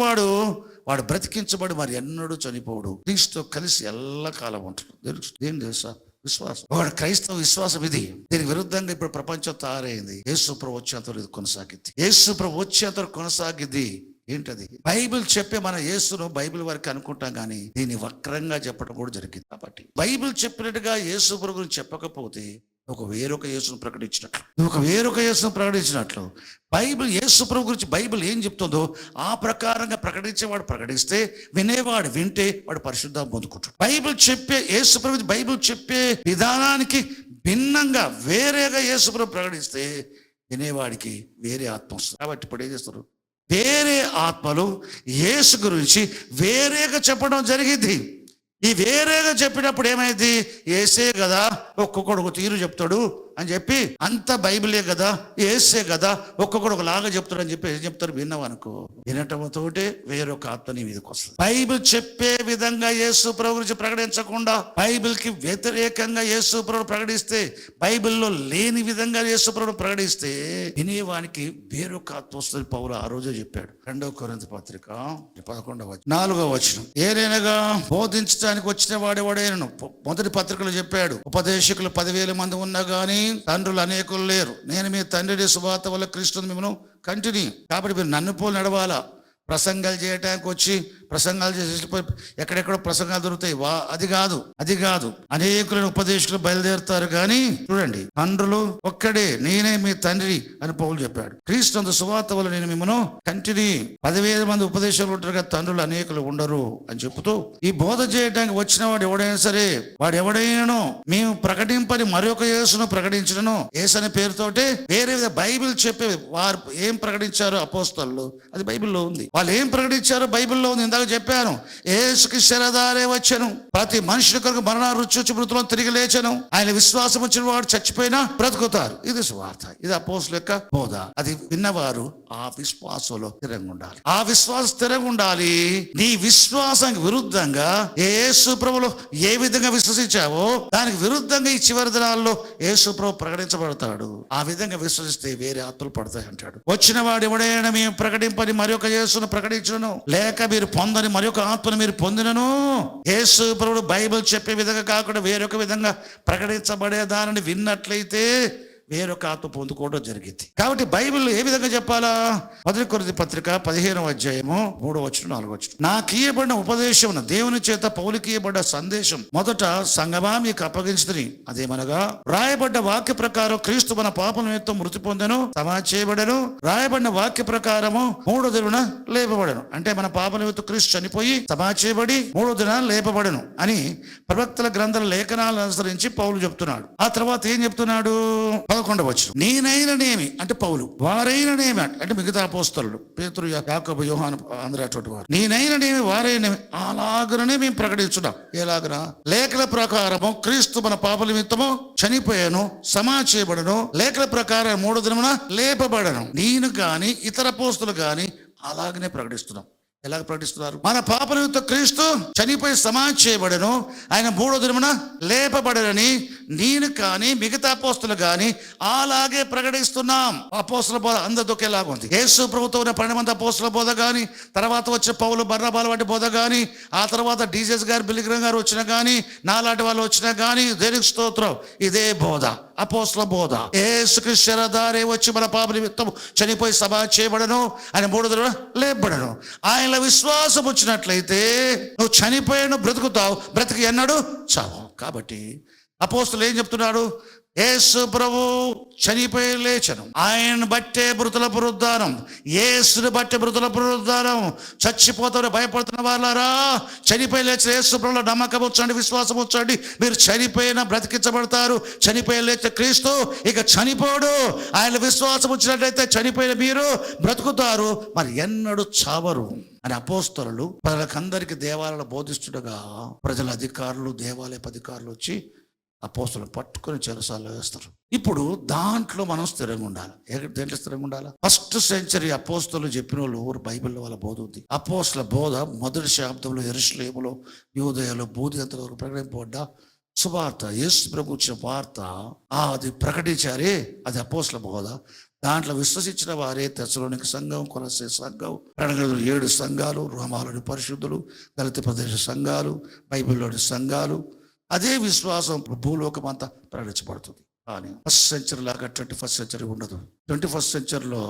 వాడు బ్రతికించబడి మరి ఎన్నడూ చనిపోడు. క్రీస్తుతో కలిసి ఎల్లకాలం ఉంటాడు. ఏం తెలుసా? విశ్వాసం. ఒక క్రైస్తవ విశ్వాసం ఇది. దీనికి విరుద్ధంగా ఇప్పుడు ప్రపంచం తయారైంది. యేసు ప్రభు వచ్చేంత కొనసాగిద్ది. ఏంటది? బైబిల్ చెప్పే మన యేసును బైబిల్ వరకు అనుకుంటాం, కానీ దీన్ని వక్రంగా చెప్పడం కూడా జరిగింది. కాబట్టి బైబిల్ చెప్పినట్టుగా యేసు ప్రభు గురించి చెప్పకపోతే ఒక వేరొక యేసును ప్రకటించినట్లు బైబిల్ యేసు ప్రభు గురించి బైబిల్ ఏం చెప్తుందో ఆ ప్రకారంగా ప్రకటించేవాడు ప్రకటిస్తే, వినేవాడు వింటే వాడు పరిశుద్ధాత్మ పొందుకుంటాడు. యేసు ప్రభు బైబిల్ చెప్పే విధానానికి భిన్నంగా వేరేగా యేసు ప్రభు ప్రకటిస్తే వినేవాడికి వేరే ఆత్మ వస్తుంది. కాబట్టి ఇప్పుడు ఏం చేస్తారు? వేరే ఆత్మలు యేసు గురించి వేరేగా చెప్పడం జరిగింది. ఈ వేరేగా చెప్పినప్పుడు ఏమైంది? యేసే కదా, ఒక్కొక్కడు ఒక తీరు చెప్తాడు, అని చెప్పి అంత బైబిలే కదా, ఏసే కదా, ఒక్కొక్కడు ఒకలాగా చెప్తాడు అని చెప్పి ఏం చెప్తారు విన్నావనుకో, వినటంతోటే వేరొక ఆత్మ నీ మీదకి వస్తుంది. బైబిల్ చెప్పే విధంగా యేసు ప్రభు గురించి ప్రకటించకుండా బైబిల్ కి వ్యతిరేకంగా యేసు ప్రభు ప్రకటిస్తే, బైబిల్లో లేని విధంగా యేసు ప్రభు ప్రకటిస్తే వినేవానికి వేరొక ఆత్మ వస్తుంది. పౌలు ఆ రోజే చెప్పాడు. 2 కొరింథీ పత్రిక 11వ 4వ వచనం, ఏదైనాగా బోధించడానికి వచ్చిన వాడెవడైనను, మొదటి పత్రికలు చెప్పాడు, ఉపదేశకులు 10,000 మంది ఉన్నా గానీ తండ్రులు అనేకులు లేరు. నేను మీ తండ్రి సువార్త వల్ల క్రీస్తుని మిమ్మల్ని కంటిని. కాబట్టి మీరు నన్ను పోలు నడవాలా. ప్రసంగాలు చేయటానికి వచ్చి ప్రసంగాలు చేసి ఎక్కడెక్కడో ప్రసంగాలు దొరుకుతాయి, అది కాదు. అనేకులను ఉపదేశకులు బయలుదేరుతారు కానీ చూడండి, తండ్రులు ఒక్కడే, నేనే మీ తండ్రి అని పౌలు చెప్పాడు. క్రీస్తు సువార్త వల్ల నేను మిమ్మల్ని కంటిని. 10,000 మంది ఉపదేశాలు ఉంటారు కదా, తండ్రులు అనేకులు ఉండరు అని చెబుతూ, ఈ బోధ చేయడానికి వచ్చిన వాడు ఎవడైనా సరే, వాడు ఎవడైనానో మేము ప్రకటింపని మరొక యేసును ప్రకటించను. యేసు అనే పేరుతోటే వేరే బైబిల్ చెప్పే వారు ఏం ప్రకటించారో అపోస్తలులు, అది బైబిల్లో ఉంది. వాళ్ళు ఏం ప్రకటించారో బైబిల్లో ఉంది. ఇందాక చెప్పాను, యేసుకి శరధారే వచ్చెను, ప్రతి మనుషుని కొరకు మరణ రుచి మృతులను తిరిగి లేచెను, ఆయన విశ్వాసం వచ్చిన వాడు చచ్చిపోయినా బ్రతుకుతారు. ఇది సువార్త, ఇది అపోస్తలుల యొక్క బోధ. అది విన్నవారు ఆ విశ్వాసంలో స్థిరంగా ఉండాలి. ఆ విశ్వాసం స్థిరంగా ఉండాలి. నీ విశ్వాసానికి విరుద్ధంగా యేసు ప్రభువులో ఏ విధంగా విశ్వసించావో దానికి విరుద్ధంగా ఈ చివరి దినాల్లో యేసు ప్రభు ప్రకటించబడతాడు. ఆ విధంగా విశ్వసిస్తే వేరే ఆత్మలు పడతాయి అంటాడు. వచ్చిన వాడు ఎవడైనా మేము ప్రకటింపని మరొక యేసును ప్రకటించను, లేక మీరు పొందని మరొక ఆత్మను మీరు పొందినను. యేసు ప్రభువు బైబిల్ చెప్పే విధంగా కాకుండా వేరొక విధంగా ప్రకటించబడే దానిని విన్నట్లయితే వేరొక ఆత్మ పొందుకోవడం జరిగింది. కాబట్టి బైబిల్ ఏ విధంగా చెప్పాలా? 1 కొరింథీ పత్రిక 15వ అధ్యాయము 3వ వచనం 4వ వచనం, నాకు ఇయ్యబడిన ఉపదేశం దేవుని చేత పౌలుకి ఇయ్యబడ్డ సందేశం మొదట సంగమా మీకు అప్పగించుదని, అదేమనగా రాయబడ్డ వాక్య ప్రకారం క్రీస్తు మన పాపల నిమిత్తం మృతి పొందెను, సమాధి చేయబడెను, రాయబడిన వాక్య ప్రకారము 3వ దినాన లేపబడెను. అంటే మన పాపల నిమిత్తం క్రీస్తు చనిపోయి సమాధి చేయబడి 3వ దినాన లేపబడెను అని ప్రవక్తల గ్రంథాల లేఖనాలను అనుసరించి పౌలు చెప్తున్నాడు. ఆ తర్వాత ఏం చెప్తున్నాడు? 11వ వచనం, నేనైననేమి అంటే పౌలు, వారైననేమి అంటే మిగతా అపోస్తలులు పేతురు, యాకోబు, యోహాను అందరూ అటువంటి వారు, నేనైననేమి వారైననేమి అలాగనే మేము ప్రకటించున్నాం. ఎలాగనా? లేఖల ప్రకారము క్రీస్తు మన పాపల నిమిత్తము చనిపోయాను, సమాధి చేయబడను, లేఖల ప్రకారం 3వ దినమున లేపబడను. నేను గాని ఇతర అపోస్తలులు గాని అలాగనే ప్రకటిస్తున్నాం. ఎలాగ ప్రకటిస్తున్నారు? మన పాప నిమిత్తం క్రీస్తు చనిపోయి సమాధి చేయబడను, ఆయన 3వ దినమున లేపబడనని నేను కానీ మిగతా అపోస్తలులు కానీ అలాగే ప్రకటిస్తున్నాం. అపోస్తల బోధ అందరితో ఒకేలాగా ఉంది. యేసు ప్రభుతో ఉన్న 12 మంది అపోస్తల బోధ కానీ, తర్వాత వచ్చే పౌలు, బర్నబాల వంటి బోధ కానీ, ఆ తర్వాత డీజెస్ గారు, బిలిగ్రహం గారు వచ్చినా కానీ, నాలాంటి వాళ్ళు వచ్చినా కానీ, దేనికి స్తోత్రం, ఇదే బోధ, అపోస్తల బోధ. యేసుకి శరధారే వచ్చి మన పాప నిమిత్తం చనిపోయి సమాధి చేయబడను, ఆయన 3వ దినమున లేపబడను. ఆయన విశ్వాసం వచ్చినట్లయితే నువ్వు చనిపోయాను, బ్రతుకుతావు, బ్రతికి ఎన్నడూ చావు. కాబట్టి అపోస్తలులు ఏం చెప్తున్నాడు? యేసు ప్రభు చనిపోయి లేచను, ఆయన బట్టే మృతుల పునరుద్ధానం, యేసుని బట్టే మృతుల పునరుద్ధానం. చచ్చిపోతారు భయపడుతున్న వాళ్ళారా, చనిపోయి లేచిన యేసు ప్రభువులో నమ్మకం వచ్చండి, విశ్వాసం వచ్చండి, మీరు చనిపోయినా బ్రతికించబడతారు. చనిపోయి లేచిన క్రీస్తు ఇక చనిపోడు. ఆయన విశ్వాసం వచ్చినట్లయితే చనిపోయిన మీరు బ్రతుకుతారు, మరి ఎన్నడూ చావరు అని అపోస్తలులు ప్రజలకందరికీ దేవాలయాలు బోధిస్తుండగా ప్రజల అధికారులు, దేవాలయపు అధికారులు వచ్చి అపోస్తలులు పట్టుకొని చెరసాల్లో వేస్తారు. ఇప్పుడు దాంట్లో మనం స్థిరంగా ఉండాలి. దేంట్లో స్థిరంగా ఉండాలి? 1st సెంచరీ అపోస్తలులు చెప్పిన వాళ్ళు బైబిల్లో వాళ్ళ బోధ ఉంది. అపోస్తల బోధ మొదటి శతాబ్దంలో యెరూషలేములో, యూదయలో, బూదిగంతల వరకు ప్రకటింపబడ్డ సువార్త, యేసు ప్రభు ఇచ్చిన వార్త, అది ప్రకటించారే, అది అపోస్తల బోధ. దాంట్లో విశ్వసించిన వారే తెస్సలోనిక సంఘం, కొలస్సే సంఘం, ప్రణగదులు 7 సంఘాలు, రోమాలోని పరిశుద్ధులు, గలతీ ప్రదేశ సంఘాలు, బైబిల్లోని సంఘాలు. అదే విశ్వాసం భూలోకం అంతా ప్రకటించబడుతుంది. కానీ 1st సెంచరీ లాగా 21st సెంచరీ ఉండదు. 21st సెంచరీలో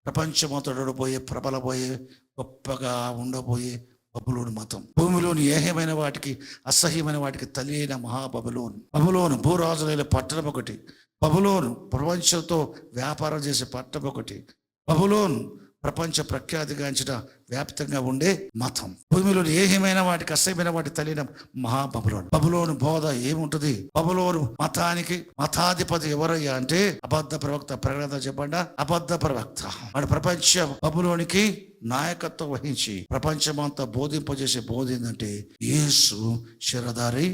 ప్రపంచమంతడబోయే, ప్రబలబోయే, గొప్పగా ఉండబోయే బబులోను మతం, భూమిలోని ఏహమైన వాటికి, అసహ్యమైన వాటికి తల్లి అయిన మహాబబులోను. బబులోను భూరాజులైన పట్టణం ఒకటి. బబులోను ప్రపంచంతో వ్యాపారం చేసే పట్టణం ఒకటి. బబులోను ప్రపంచ ప్రఖ్యాతిగాంచిన వ్యాప్తంగా ఉండే మతం. భూమిలోని ఏహమైన వాటికి, అసహ్యమైన వాటి తల్లిన మహాబబులోను. బబులోను బోధ ఏముంటుంది? బబులోను మతానికి మతాధిపతి ఎవరయ్యా అంటే అబద్ధ ప్రవక్త. ప్రకటన చెప్పండి, అబద్ధ ప్రవక్త. వాడు ప్రపంచ బబులోనికి నాయకత్వం వహించి ప్రపంచమంతా బోధింపజేసే బోధ ఏంటంటే యేసు శరధారి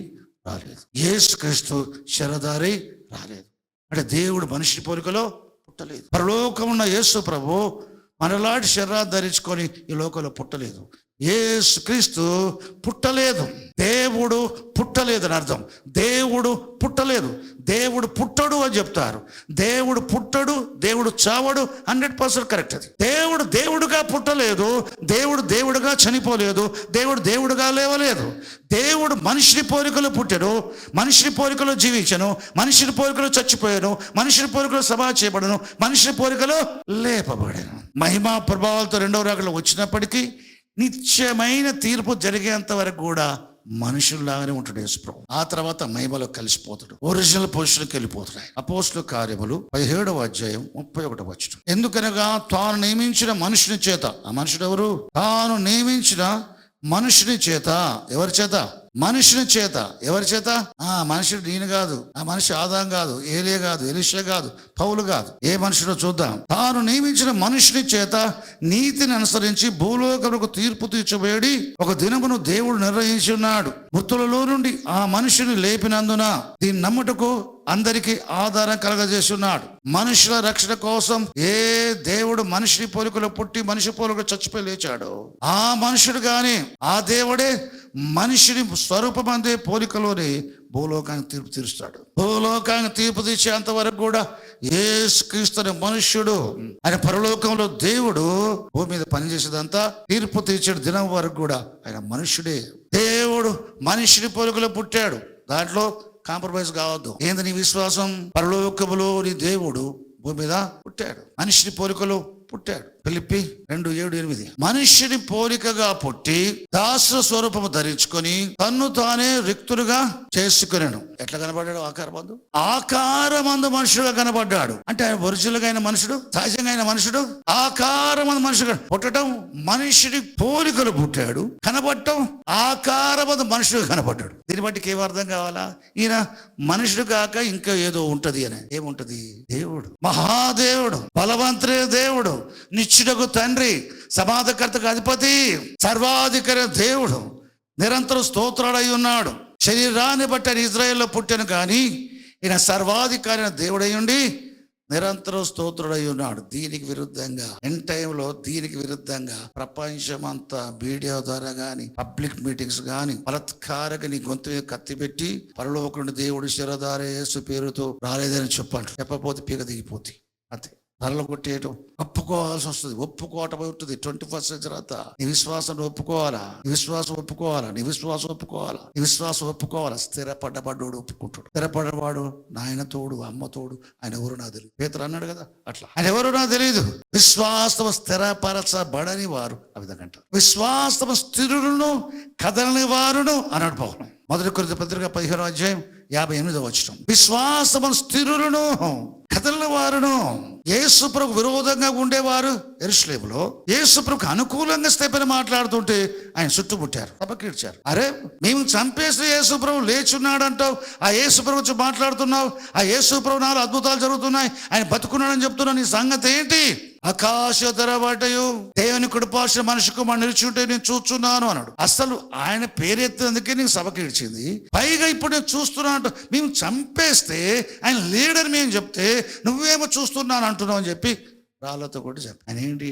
రాలేదు, యేసు క్రీస్తు శరధారి రాలేదు. అంటే దేవుడు మనిషి పోలికలో పుట్టలేదు. పరలోకం ఉన్న యేసు ప్రభు మనలాంటి శరీరాన్ని ధరించుకొని ఈ లోకంలో పుట్టలేదు. యేసు క్రీస్తు పుట్టలేదు. దేవుడు పుట్టలేదు అని అర్థం. దేవుడు పుట్టలేదు, దేవుడు పుట్టడు అని చెప్తారు. దేవుడు పుట్టడు, దేవుడు చావడు, 100% కరెక్ట్. అది దేవుడు దేవుడుగా పుట్టలేదు, దేవుడు దేవుడుగా చనిపోలేదు, దేవుడు దేవుడుగా లేవలేదు. దేవుడు మనిషిని పోలికలో పుట్టాడు, మనిషిని పోలికలో జీవించను, మనిషిని పోలికలో చచ్చిపోయాను, మనిషిని పోలికలో సమాధి చేయబడను, మనిషిని పోలికలో లేపబడాను. మహిమా ప్రభావాలతో రెండవ రాకడలో వచ్చినప్పటికీ నిత్యమైన తీర్పు జరిగేంత వరకు కూడా మనుషుల్లాగానే ఉంటాడు యేసుప్రభు. ఆ తర్వాత మహిమలో కలిసిపోతాడు, ఒరిజినల్ పొజిషన్కి వెళ్ళిపోతాడు. అపోస్తలుల కార్యములు 17వ అధ్యాయం 31వ వచనం. ఎందుకనగా తాను నియమించిన మనుషుని చేత, ఆ మనుషుడు ఎవరు? తాను నియమించిన మనుషుని చేత. ఎవరి చేత? మనుషుని చేత. ఎవరి చేత? మనుషుడు నేను కాదు, ఆ మనిషి ఆదాం కాదు, ఏలియా కాదు, ఎలీషా కాదు, పౌలు కాదు. ఏ మనుషుడో చూద్దాం. తాను నియమించిన మనుషుని చేత నీతిని అనుసరించి భూలోకములకు తీర్పు తీర్చబడి ఒక దినమును దేవుడు నిర్ణయించి ఉన్నాడు. మృతులలో నుండి ఆ మనిషిని లేపినందున దీన్ని నమ్ముటకు అందరికీ ఆధారం కలగజేస్తున్నాడు. మనుషుల రక్షణ కోసం ఏ దేవుడు మనిషి పోలికలో పుట్టి మనిషి పోలికలో చచ్చిపోయి లేచాడో ఆ మనుషుడు గాని ఆ దేవుడే మనిషిని స్వరూపమందే పోలికలోనే భూలోకానికి తీర్పు తీరుస్తాడు. భూలోకానికి తీర్పు తీర్చేంత వరకు కూడా యేసుక్రీస్తు మనుష్యుడు ఆయన పరలోకంలో దేవుడు భూమి మీద పనిచేసేదంతా తీర్పు తీర్చే దినం వరకు కూడా ఆయన మనుష్యుడే. దేవుడు మనిషిని పోలికలో పుట్టాడు, దాంట్లో కాంప్రమైజ్ కావద్దు. ఏంది నీ విశ్వాసం? పరలోకములో నీ దేవుడు భూమి మీద పుట్టాడు, మనిషిని పోలికలో పుట్టాడు. ఫిలిప్పి 2:7-8. మనిషిని పోలికగా పుట్టి దాసు స్వరూపము ధరించుకొని తన్ను తానే రిక్తుడుగా చేసుకున్నాను. ఎట్లా కనబడ్డాడు? ఆకారమందు మనుషుడుగా కనబడ్డాడు. అంటే ఆయన ఒరిజినల్ గా అయిన మనుషుడు, సహజంగా అయిన మనుషుడు, ఆకారమందు మనుషుడు. పుట్టడం మనిషిని పోలికలు పుట్టాడు, కనబడటం ఆకారమందు మనుషుడు కనబడ్డాడు. దీన్ని బట్టి ఏం అర్థం కావాలా? ఈయన మనుషుడు కాక ఇంకా ఏదో ఉంటది అని. ఏముంటది? దేవుడు, మహాదేవుడు, బలవంతుడే దేవుడు, నిత్యుడగు తండ్రి, సమాధకర్తకు అధిపతి, సర్వాధికారి దేవుడు, నిరంతరం స్తోత్రాడై ఉన్నాడు. శరీరాన్ని బట్టి ఆయన ఇజ్రాయేల్లో పుట్టాను కానీ ఈయన సర్వాధికారి దేవుడై ఉండి నిరంతరం స్తోత్రుడై ఉన్నాడు. దీనికి విరుద్ధంగా ఎండ్ టైంలో దీనికి విరుద్ధంగా ప్రపంచమంతా మీడియా ద్వారా గాని పబ్లిక్ మీటింగ్స్ గాని బలత్కారగా నీ గొంతు మీద కత్తి పెట్టి పరలోకం దేవుడు శిరధార యేసు పేరుతో రాలేదని చెప్పపోతే పీక దిగిపోతే అంతే. ధరలు కొట్టేయటం ఒప్పుకోవాల్సి వస్తుంది. ఒప్పుకోవటం ఉంటుంది. 21st సెంచరీ అంతా నీ విశ్వాసం ఒప్పుకోవాలా, నీ విశ్వాసం ఒప్పుకోవాలా, నీ విశ్వాసం ఒప్పుకోవాలా, నీ విశ్వాసం ఒప్పుకోవాలా. స్థిరపడ్డవాడు ఒప్పుకుంటాడు. స్థిరపడ్డవాడు నాయన తోడు, అమ్మ తోడు. ఆయన ఎవరు నాకు తెలియదు. పేతురు అన్నాడు కదా అట్లా, ఆయన ఎవరు నాకు తెలియదు. విశ్వాసం స్థిరపరచబడని వారు ఆ విధంగా అంటారు. విశ్వాసం స్థిరులను కదలని వారును అన్నాడు పౌలు. 1 కొరింథీ పత్రిక 15వ అధ్యాయం 58వ వచనం. విశ్వాసము స్థిరులను కదలని వారును. యేసుప్రభుకు విరోధంగా ఉండేవారు యెరూషలేములో యేసుప్రభుకు అనుకూలంగా స్థెపని మాట్లాడుతుంటే ఆయన చుట్టుముట్టారు, సభకీడ్చారు. అరే మేము చంపేసి యేసుప్రభు లేచున్నాడంటావు, ఆ యేసుప్రభు వచ్చి మాట్లాడుతున్నావు, ఆ యేసుప్రభు నాలో అద్భుతాలు జరుగుతున్నాయి, ఆయన బతుకున్నాడని చెప్తున్నావు, నీ సంగతి ఏంటి? ఆకాశ తెరబడయు దేవుని కుడిపార్శ్వ మనిషి కుమారుడు నిలిచుంటే నేను చూస్తున్నాను అన్నాడు. అసలు ఆయన పేరెత్తినందుకే నీకు సభకి ఇచ్చింది. పైగా ఇప్పుడు నేను చూస్తున్నాను అంట. మేము చంపేస్తే ఆయన లీడర్ మేము చెప్తే నువ్వేమో చూస్తున్నాను అంటున్నావు అని చెప్పి రాళ్ళతో కూడా చెప్పి ఆయన ఏంటి?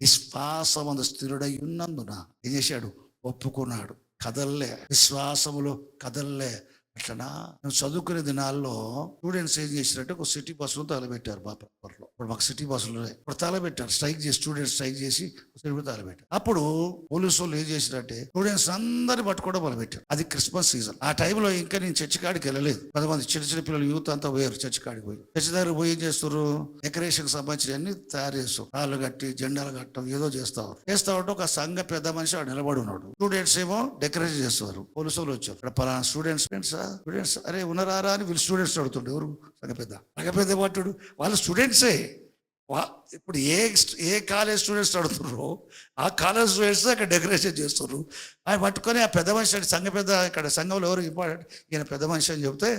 విశ్వాసమందు స్థిరుడై ఉన్నందున ఏం చేశాడు? ఒప్పుకున్నాడు. కదల్లే, విశ్వాసములో కదల్లే. అట్లనా నువ్వు చదువుకునే దినాల్లో స్టూడెంట్స్ ఏం చేసినట్టు ఒక సిటీ బస్సులో తగలబెట్టారు. బాపట్లో ఇప్పుడు మాకు సిటీ బస్సులో ఇప్పుడు తగలబెట్టారు. స్ట్రైక్ చేసి స్టూడెంట్స్ స్ట్రైక్ చేసి తగలబెట్టారు. అప్పుడు పోలీసు వాళ్ళు ఏం చేసినట్టే స్టూడెంట్స్ అందరినీ పట్టుకోవడం మొదలుపెట్టారు. అది క్రిస్మస్ సీజన్. ఆ టైంలో ఇంకా నేను చర్చి కాడికి వెళ్ళలేదు. కొంతమంది చిన్న చిన్న పిల్లలు యూత్ అంతా పోయారు చర్చి కాడికి పోయి. చర్చి దగ్గర పోయి ఏం చేస్తారు? డెకరేషన్ సంబంధించిన అన్ని తయారు చేస్తారు. రాళ్ళు కట్టి జెండాలు కట్టడం ఏదో చేస్తా ఉంటే ఒక సంఘ పెద్ద మనిషి వాడు నిలబడి ఉన్నాడు. స్టూడెంట్స్ ఏమో డెకరేషన్ చేస్తారు. పోలీసు వాళ్ళు వచ్చారు. ఇక్కడ పలానా స్టూడెంట్స్ అరే ఉన్నారా అని వీళ్ళు స్టూడెంట్స్ అడుగుతుండే. ఎవరు? సంగపెద్ద పట్టుడు వాళ్ళు స్టూడెంట్సే. ఇప్పుడు ఏ కాలేజ్ స్టూడెంట్స్ అడుగుతున్నారు ఆ కాలేజ్ స్టూడెంట్స్ అక్కడ డెకరేషన్ చేస్తున్నారు. ఆయన పట్టుకొని ఆ పెద్ద మనిషి సంఘ పెద్ద ఇక్కడ సంఘంలో ఎవరు ఇంపార్టెంట్ ఈయన పెద్ద మనిషి అని చెప్తే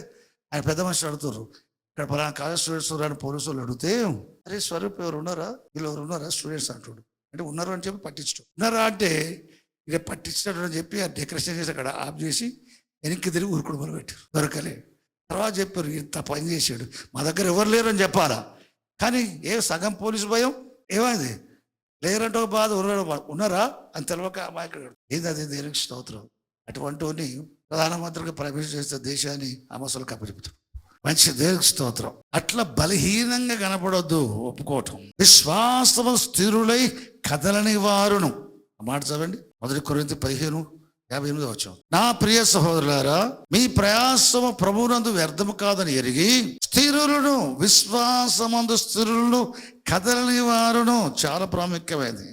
ఆయన పెద్ద మనిషి అడుగుతున్నారు. ఇక్కడ పలానా కాలేజ్ స్టూడెంట్స్ అని పోలీసు వాళ్ళు అడిగితే అరే స్వరూప్ ఎవరు ఉన్నారా, వీళ్ళు ఎవరు ఉన్నారా స్టూడెంట్స్ అంటుడు. అంటే ఉన్నారు అని చెప్పి పట్టించడం. ఉన్నారా అంటే ఇక పట్టించాడు అని చెప్పి ఆ డెకరేషన్ చేసి అక్కడ ఆఫ్ చేసి వెనక్కి తిరిగి ఊరుకుడు మొదలుపెట్టారు. దొరకలే. తర్వాత చెప్పారు ఇంత పని చేశాడు, మా దగ్గర ఎవరు లేరు అని చెప్పాలా. కానీ సగం పోలీసు భయం ఏమైంది, లేరంటే ఒక బాధ, ఉన్నారా అని తెలవక అమాయకుడు. ఏది అది దేవునికి స్తోత్రం. అటువంటి ప్రధానమంత్రిగా ప్రవేశం చేస్తే దేశాన్ని అమసలు కప్పచెపుతాడు. మంచి దేవునికి స్తోత్రం. అట్లా బలహీనంగా కనపడొద్దు, ఒప్పుకోవటం. విశ్వాసము స్థిరులై కదలని వారును. మాట చదవండి, 1 కొరింథీ 15:58. నా ప్రియ సహోదరులారా, మీ ప్రయాసము ప్రభువునందు వ్యర్థము కాదని ఎరిగి స్థిరులను, విశ్వాసమందు స్థిరులను కదలని వారును. చాలా ప్రాముఖ్యమైనది.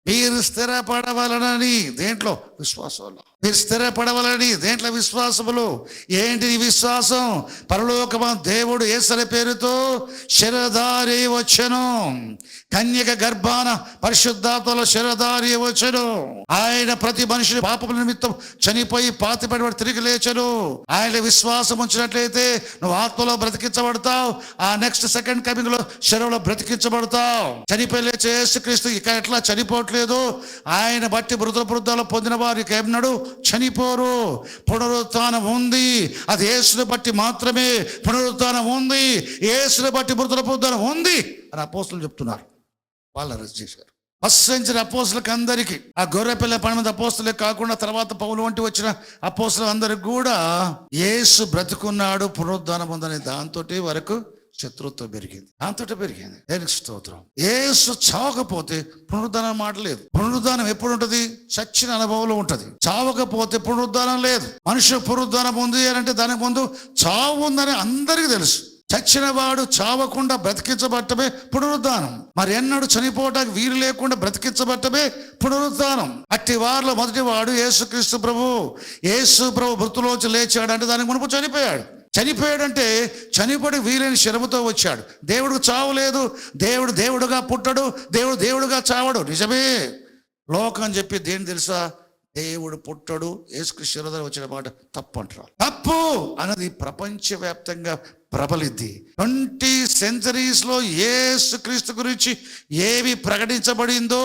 మీరు స్థిరపడవలనని. దేంట్లో? విశ్వాసంలో. మీరు స్థిరపడవలని. దేంట్లో? విశ్వాసములో. ఏంటి విశ్వాసం? పరలోకమా దేవుడు యేసయ్య పేరుతో శరధారి వచ్చెను, కన్యక గర్భాన పరిశుద్ధాత్మలో శరధారి వచ్చెను. ఆయన ప్రతి మనిషి పాపముల నిమిత్తం చనిపోయి పాతిపడి తిరిగి లేచెను. ఆయన విశ్వాసం ఉంచినట్లయితే నువ్వు ఆత్మలో బ్రతికించబడతావు. ఆ నెక్స్ట్ సెకండ్ కమింగ్ లో శరీరంలో బ్రతికించబడతావు. చనిపోయి లేచే యేసుక్రీస్తు ఇక ఎట్లా చనిపోవట్లేదు. ఆయన బట్టి మృతుల పొందిన వారికి ఏమన్నాడు? చనిపోరు. పునరుత్థానం ఉంది. అది యేసుని బట్టి మాత్రమే పునరుత్థానం ఉంది. యేసుని బట్టి మృతుల పునరుత్థానం ఉంది అని అపోస్తలులు చెప్తున్నారు. వాళ్ళు అరెస్ట్ చేశారు. ఫస్ట్ సెంచరీ అపోస్తలులకు అందరికీ, ఆ గొర్రెపిల్ల 12 అపోస్తలే కాకుండా తర్వాత పౌలు వంటి వచ్చిన అపోస్తలు అందరికి కూడా యేసు బ్రతుకున్నాడు, పునరుద్ధానం ఉందనే దాంతో వరకు శత్రుత్వం పెరిగింది. దాంతో పెరిగింది. దేనికి స్తోత్రం. యేసు చావకపోతే పునరుద్ధానం మాట లేదు. పునరుద్ధానం ఎప్పుడు ఉంటది? చచ్చిన అనుభవంలో ఉంటది. చావకపోతే పునరుద్ధానం లేదు. మనుషు పునరుద్ధానం ఉంది అని అంటే దానికి ముందు చావు ఉందని అందరికీ తెలుసు. చచ్చిన వాడు చావకుండా బ్రతికించబట్టమే పునరుద్ధానం. మరి ఎన్నడూ చనిపోవటానికి వీలు లేకుండా బ్రతికించబట్టమే పునరుద్ధానం. అట్టి వారిలో మొదటి వాడు యేసుక్రీస్తు ప్రభు. యేసు ప్రభు మృతులోంచి లేచాడు అంటే దానికి మునుపు చనిపోయాడు. చనిపోయాడంటే చనిపోయి వీలైన శరముతో వచ్చాడు. దేవుడికి చావు లేదు. దేవుడు దేవుడుగా పుట్టడు, దేవుడు దేవుడుగా చావడు. నిజమే. లోకం చెప్పి దేని తెలుసా? దేవుడు పుట్టడు, యేసుక్రీస్తు శరీరం వచ్చిన మాట తప్పు అంటారు. తప్పు అన్నది ప్రపంచవ్యాప్తంగా ప్రబలిద్ది. 20 సెంచరీస్ లో యేసుక్రీస్తు గురించి ఏవి ప్రకటించబడిందో,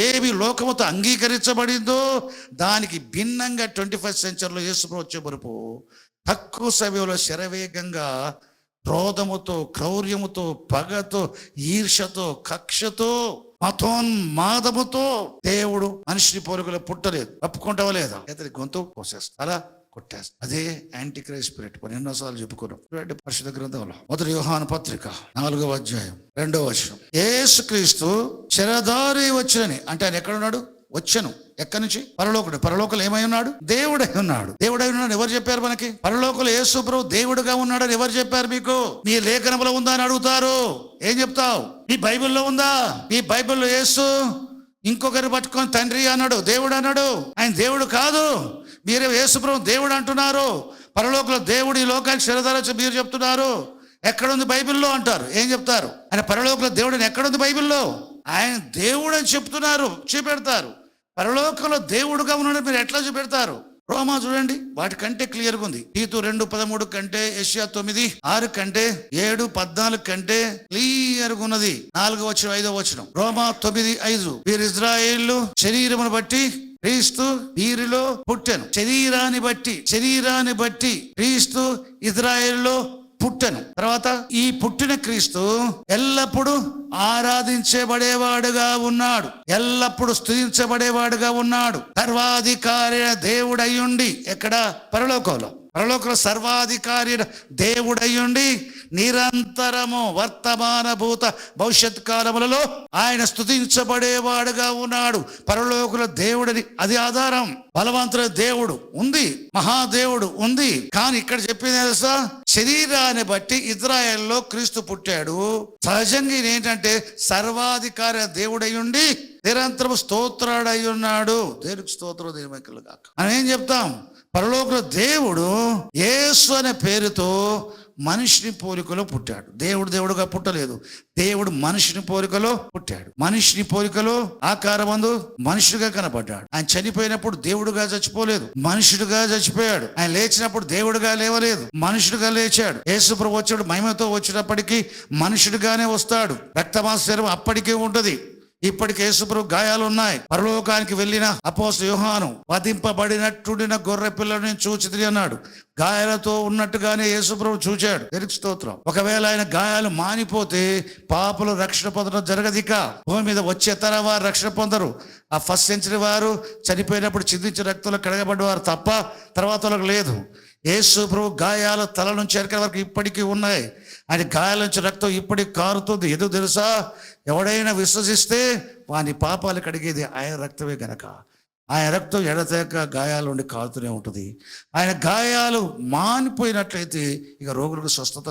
ఏవి లోకముతో అంగీకరించబడిందో దానికి భిన్నంగా 21st సెంచరీలో యేసు వచ్చే వరకు తక్కువ సమయంలో శరవేగంగా క్రోధముతో, క్రౌర్యముతో, పగతో, ఈర్షతో, కక్షతో, మతోన్మాదముతో దేవుడు మనిషిని పోలికలో పుట్టలేదు. తప్పుకుంటావా లేదా? అతని గొంతు కోసేస్తా, అలా కొట్టేస్తా. అదే యాంటీ క్రైస్ట్ స్పిరిట్. ఎన్నోసార్లు చెప్పుకున్నాం. పరిశుద్ధ గ్రంథంలో 1 యోహాను పత్రిక 4వ అధ్యాయం 2వ వచనం. యేసుక్రీస్తు శరధారి వచ్చునని అంటే ఆయన ఎక్కడున్నాడు? వచ్చను. ఎక్కడి నుంచి? పరలోకుడు. పరలోకలు ఏమై ఉన్నాడు? దేవుడై ఉన్నాడు. దేవుడై ఉన్నాడు ఎవరు చెప్పారు మనకి? పరలోకలు యేసు ప్రభు దేవుడుగా ఉన్నాడని ఎవరు చెప్పారు మీకు? మీ లేఖనంలో ఉందా అని అడుగుతారు. ఏం చెప్తావు? ఈ బైబిల్లో ఉందా? ఈ బైబిల్లో యేసు ఇంకొకరు పట్టుకొని తండ్రి అన్నాడు, దేవుడు అన్నాడు. ఆయన దేవుడు కాదు. మీరే యేసు ప్రభు దేవుడు అంటున్నారు. పరలోకలో దేవుడు ఈ లోకానికి శరధార వచ్చి మీరు చెప్తున్నారు. ఎక్కడుంది బైబిల్లో అంటారు. ఏం చెప్తారు? ఆయన పరలోకలో దేవుడు ఎక్కడుంది బైబిల్లో? ఆయన దేవుడు అని చెప్తున్నారు, చూపెడతారు. పరలోకంలో దేవుడుగా ఉన్నాడు మీరు ఎట్లా చూపెడతారు? రోమా చూడండి, వాటికంటే క్లియర్గా ఉంది. తీతు 2:13 కంటే, యెషయా 9:6 కంటే, 7:14 కంటే క్లియర్గా ఉన్నది. 4వ వచనం 5వ వచనం. రోమా 9:5 వీరు ఇజ్రాయేలు శరీరమును బట్టి క్రీస్తు వీరిలో పుట్టెను. శరీరాన్ని బట్టి క్రీస్తు ఇజ్రాయేలులో పుట్టెను. తర్వాత ఈ పుట్టిన క్రీస్తు ఎల్లప్పుడూ ఆరాధించబడేవాడుగా ఉన్నాడు, ఎల్లప్పుడూ స్తుతించబడేవాడుగా ఉన్నాడు. సర్వాధికారి దేవుడయ్యుండి, ఎక్కడ? పరలోకంలో. పరలోకంలో సర్వాధికారి దేవుడయ్యుండి నిరంతరము వర్తమాన భూత భవిష్యత్ కాలములలో ఆయన స్తుతించబడేవాడుగా ఉన్నాడు. పరలోకంలో దేవుడని అది ఆధారం. బలవంతుల దేవుడు ఉంది, మహాదేవుడు ఉంది. కానీ ఇక్కడ చెప్పింది తెలుసా? శరీరాన్ని బట్టి ఇజ్రాయెల్లో క్రీస్తు పుట్టాడు. సహజంగా ఏంటంటే సర్వాధికారి దేవుడయ్యుండి నిరంతరం స్తోత్రాడై ఉన్నాడు. దేవుడికి స్తోత్రం. దేవుడు కాక మనం ఏం చెప్తాం? పరలోకంలో దేవుడు యేసు అనే పేరుతో మనిషిని పోలికలో పుట్టాడు. దేవుడు దేవుడుగా పుట్టలేదు, దేవుడు మనిషిని పోలికలో పుట్టాడు. మనిషిని పోలికలో ఆకారమందు మనుషుడిగా కనబడ్డాడు. ఆయన చనిపోయినప్పుడు దేవుడుగా చచ్చిపోలేదు, మనుషుడిగా చచ్చిపోయాడు. ఆయన లేచినప్పుడు దేవుడుగా లేవలేదు, మనుషుడిగా లేచాడు. యేసు ప్రభు వచ్చాడు, మహిమతో వచ్చినప్పటికీ మనుషుడిగానే వస్తాడు. రక్తమాంస శరీరం అప్పటికే ఉంటది. ఇప్పటికి యేసుప్రభు గాయాలు ఉన్నాయి. పరలోకానికి వెళ్ళిన అపోస్తలుడు యోహాను వధింపబడినట్టుండిన గొర్రె పిల్లని చూచితిని అన్నాడు. గాయాలతో ఉన్నట్టుగానే యేసుప్రభు చూచాడు. దేవునికి స్తోత్రం. ఒకవేళ ఆయన గాయాలు మానిపోతే పాపులు రక్షణ పొందడం జరగదిక. భూమి మీద వచ్చే తర వారు రక్షణ పొందరు. ఆ ఫస్ట్ సెంచరీ వారు చనిపోయినప్పుడు చిందించిన రక్తంలో కడగబడ్డవారు తప్ప తర్వాత వాళ్ళకి లేదు. యేసు ప్రభు గాయాలు తల నుంచి ఎరకల వరకు ఇప్పటికీ ఉన్నాయి. ఆయన గాయాల నుంచి రక్తం ఇప్పటికి కారుతుంది. ఎందుకు తెలుసా? ఎవడైనా విశ్వసిస్తే వాని పాపాలు కడిగేది ఆయన రక్తమే గనక. ఆయన రక్తం ఎడతెగక గాయాల నుండి కారుతూనే ఉంటుంది. ఆయన గాయాలు మానిపోయినట్లయితే ఇక రోగులకు స్వస్థత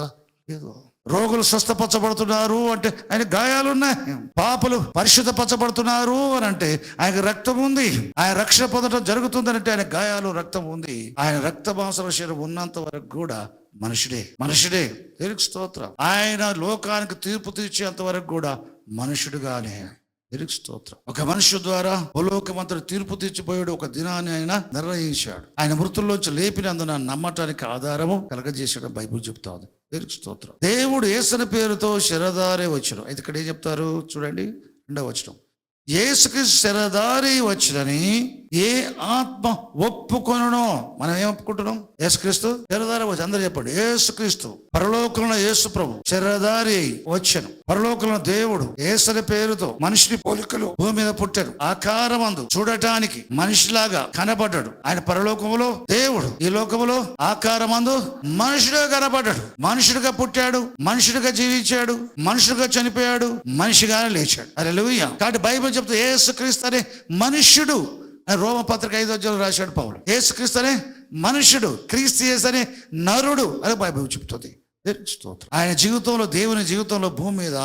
లేదు. రోగులు స్వస్థపరచబడుతున్నారు అంటే ఆయన గాయాలు ఉన్నాయి. పాపలు పరిశుద్ధపరచబడుతున్నారు అని అంటే ఆయన రక్తం ఉంది. ఆయన రక్షణ పొందడం జరుగుతుందని అంటే ఆయన గాయాలు రక్తం ఉంది. ఆయన రక్త మాంసల శరీరం ఉన్నంత వరకు కూడా మనుషుడే. దేవునికి స్తోత్రం. ఆయన లోకానికి తీర్పు తీర్చేంత వరకు కూడా మనుషుడుగానే. దేవునికి స్తోత్రం. ఒక మనుషు ద్వారా భూలోకమంతటి తీర్పు తీర్చిపోయాడు. ఒక దినాన్ని ఆయన నిర్ణయించాడు. ఆయన మృతుల్లోంచి లేపినందున నమ్మటానికి ఆధారము కలగజేసాడు బైబిల్ చెప్తాది. దేవునికి స్తోత్రం. దేవుడు యేసుని పేరుతో శరధారే వచ్చును. అయితే ఇక్కడ ఏం చెప్తారు చూడండి, 2వ వచనం. యేసుకి శరధారి వచ్చినని ఏ ఆత్మ ఒప్పుకొనునో. మనం ఏం ఒప్పుకుంటున్నాం? యేసుక్రీస్తు శరధారి వచ్చి. అందరూ చెప్పండి, యేసుక్రీస్తు పరలోకంలో యేసు ప్రభు శరధారి వచ్చాను. పరలోకంలో దేవుడు యేసుని పేరుతో మనిషిని పోలికలు భూమి మీద పుట్టాడు. ఆకారమందు చూడటానికి మనిషిలాగా కనబడ్డాడు. ఆయన పరలోకములో దేవుడు, ఈ లోకములో ఆకారమందు మనుషుడుగా కనబడ్డాడు. మనుషుడిగా పుట్టాడు, మనుషుడిగా జీవించాడు, మనుషుడిగా చనిపోయాడు, మనిషిగానే లేచాడు. హల్లెలూయా. కాబట్టి బైబిల్ చెప్తే యేసుక్రీస్తు అనే మనుష్యుడు. రోమపత్రిక 5వ అధ్యాయంలో రాశాడు పౌలు. యేసుక్రీస్తు అనే మనుషుడు, క్రీస్తు యేసు అనే నరుడు అని బైబిల్ చెప్తుంది. ఆయన జీవితంలో, దేవుని జీవితంలో భూమి మీద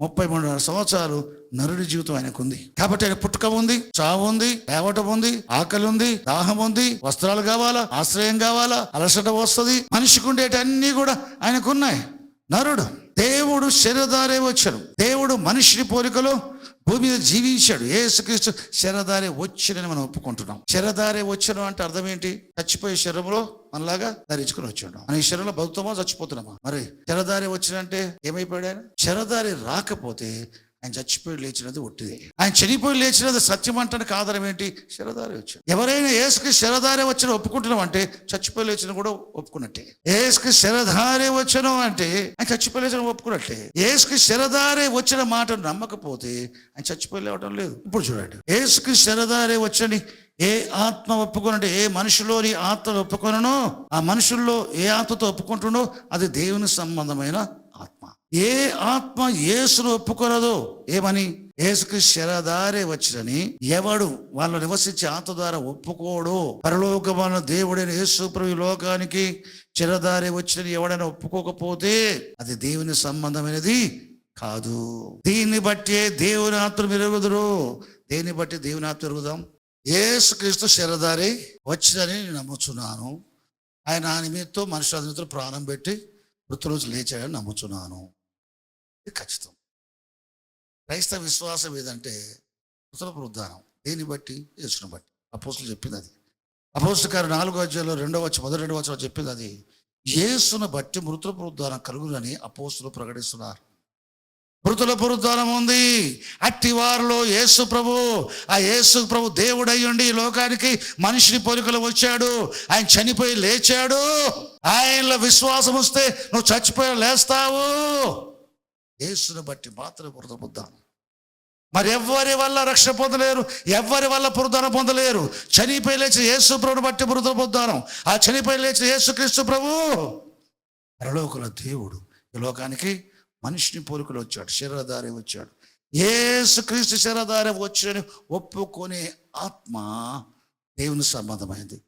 33 సంవత్సరాలు నరుడి జీవితం ఆయనకు ఉంది. కాబట్టి ఆయన పుట్టుక ఉంది, చావు ఉంది, లేవటం ఉంది, ఆకలి ఉంది, దాహం ఉంది, వస్త్రాలు కావాలా, ఆశ్రయం కావాలా, అలసట వస్తుంది. మనిషికి ఉండేటన్నీ కూడా ఆయనకున్నాయి. నరుడు. దేవుడు శరీరధారే వచ్చాడు. దేవుడు మనిషిని పోలికలో భూమి మీద జీవించాడు. యేసుక్రీస్తు శరీరధారే వచ్చాడని మనం ఒప్పుకుంటున్నాం. శరీరధారే వచ్చాడు అంటే అర్థం ఏంటి? చచ్చిపోయే శరీరంలో మనలాగా ధరించుకుని వచ్చాడు. మన ఈ శరీరంలో బతుకుతామా, చచ్చిపోతున్నామా? మరి శరీరధారే వచ్చినంటే ఏమైపోయాడు ఆయన? శరీరధారి రాకపోతే ఆయన చచ్చిపోయి లేచినది ఒట్టిదే. ఆయన చనిపోయి లేచినది సత్యం అంటానికి ఆధారం ఏంటి? శరీరధారి వచ్చాడు. ఎవరైనా యేసుకి శరీరధారే వచ్చిన ఒప్పుకుంటున్నాం అంటే చచ్చిపోయి లేచిన కూడా ఒప్పుకున్నట్టే. యేసుకి శరీరధారే వచ్చను అంటే ఆయన చచ్చిపోయి లేచిన ఒప్పుకున్నట్టే. యేసుకి శరీరధారే వచ్చిన మాట నమ్మకపోతే ఆయన చచ్చిపోయి లేవటం లేదు. ఇప్పుడు చూడండి, యేసుకి శరీరధారే వచ్చని ఏ ఆత్మ ఒప్పుకొనంటే, ఏ మనుషులోని ఆత్మ ఒప్పుకొనో, ఆ మనుషుల్లో ఏ ఆత్మతో ఒప్పుకుంటున్నో అది దేవుని సంబంధమైన ఆత్మ. ఏ ఆత్మ యేసును ఒప్పుకొనదో, ఏమని? యేసుకి శరీరధారే వచ్చినని ఎవడు వాళ్ళు నివసించే ఆత్మ ద్వారా ఒప్పుకోడు. పరలోకమైన దేవుడైన యేసు ప్రభు లోకానికి శరీరధారే వచ్చినని ఎవడైనా ఒప్పుకోకపోతే అది దేవుని సంబంధమైనది కాదు. దీన్ని బట్టే దేవుని ఆత్మ మెరుగుదురు. దేన్ని బట్టి దేవుని ఆత్మ మెరుగుదాం? యేసుక్రీస్తు శరీరధారి వచ్చినని నేను నమ్ముచున్నాను. ఆయన నా నిమిత్తం మనుషుల నిమిత్తం ప్రాణం పెట్టి మృతుల లేచాడని నమ్ముచున్నాను. ఇది ఖచ్చితం. క్రైస్తవ విశ్వాసం ఏదంటే మృతుల పునరుద్ధానం. దేన్ని బట్టి? యేసుని బట్టి. అపోస్తలులు చెప్పింది అది. అపోస్తలుల కార్యం 4వ అధ్యాయంలో 1-2 వచనం చెప్పింది అది. యేసును బట్టి మృతుల పునరుద్ధానం కలుగునని అపోస్తలులు ప్రకటిస్తున్నారు. మృతుల పునరుద్ధానం ఉంది. అట్టి వారిలో యేసు ప్రభు, ఆ యేసు ప్రభు దేవుడు అయ్యుండి ఈ లోకానికి మనిషిని పోలికలు వచ్చాడు. ఆయన చనిపోయి లేచాడు. ఆయనలో విశ్వాసం వస్తే నువ్వు చచ్చిపోయి లేస్తావు. యేసుని బట్టి మాత్రమే పునరుద్ధానం. మరి ఎవరి వల్ల రక్షణ పొందలేరు, ఎవరి వల్ల పునరుద్ధానం పొందలేరు. చనిపోయి లేచిన యేసు ప్రభుని బట్టి పునరుద్ధానం. ఆ చనిపోయి లేచిన యేసుక్రీస్తు ప్రభు పరలోకల దేవుడు ఈ లోకానికి మనిషిని పోలికలు వచ్చాడు, శరీరధారి వచ్చాడు. యేసుక్రీస్తు శరీరధారి వచ్చని ఒప్పుకునే ఆత్మ దేవుని సంబంధమైంది.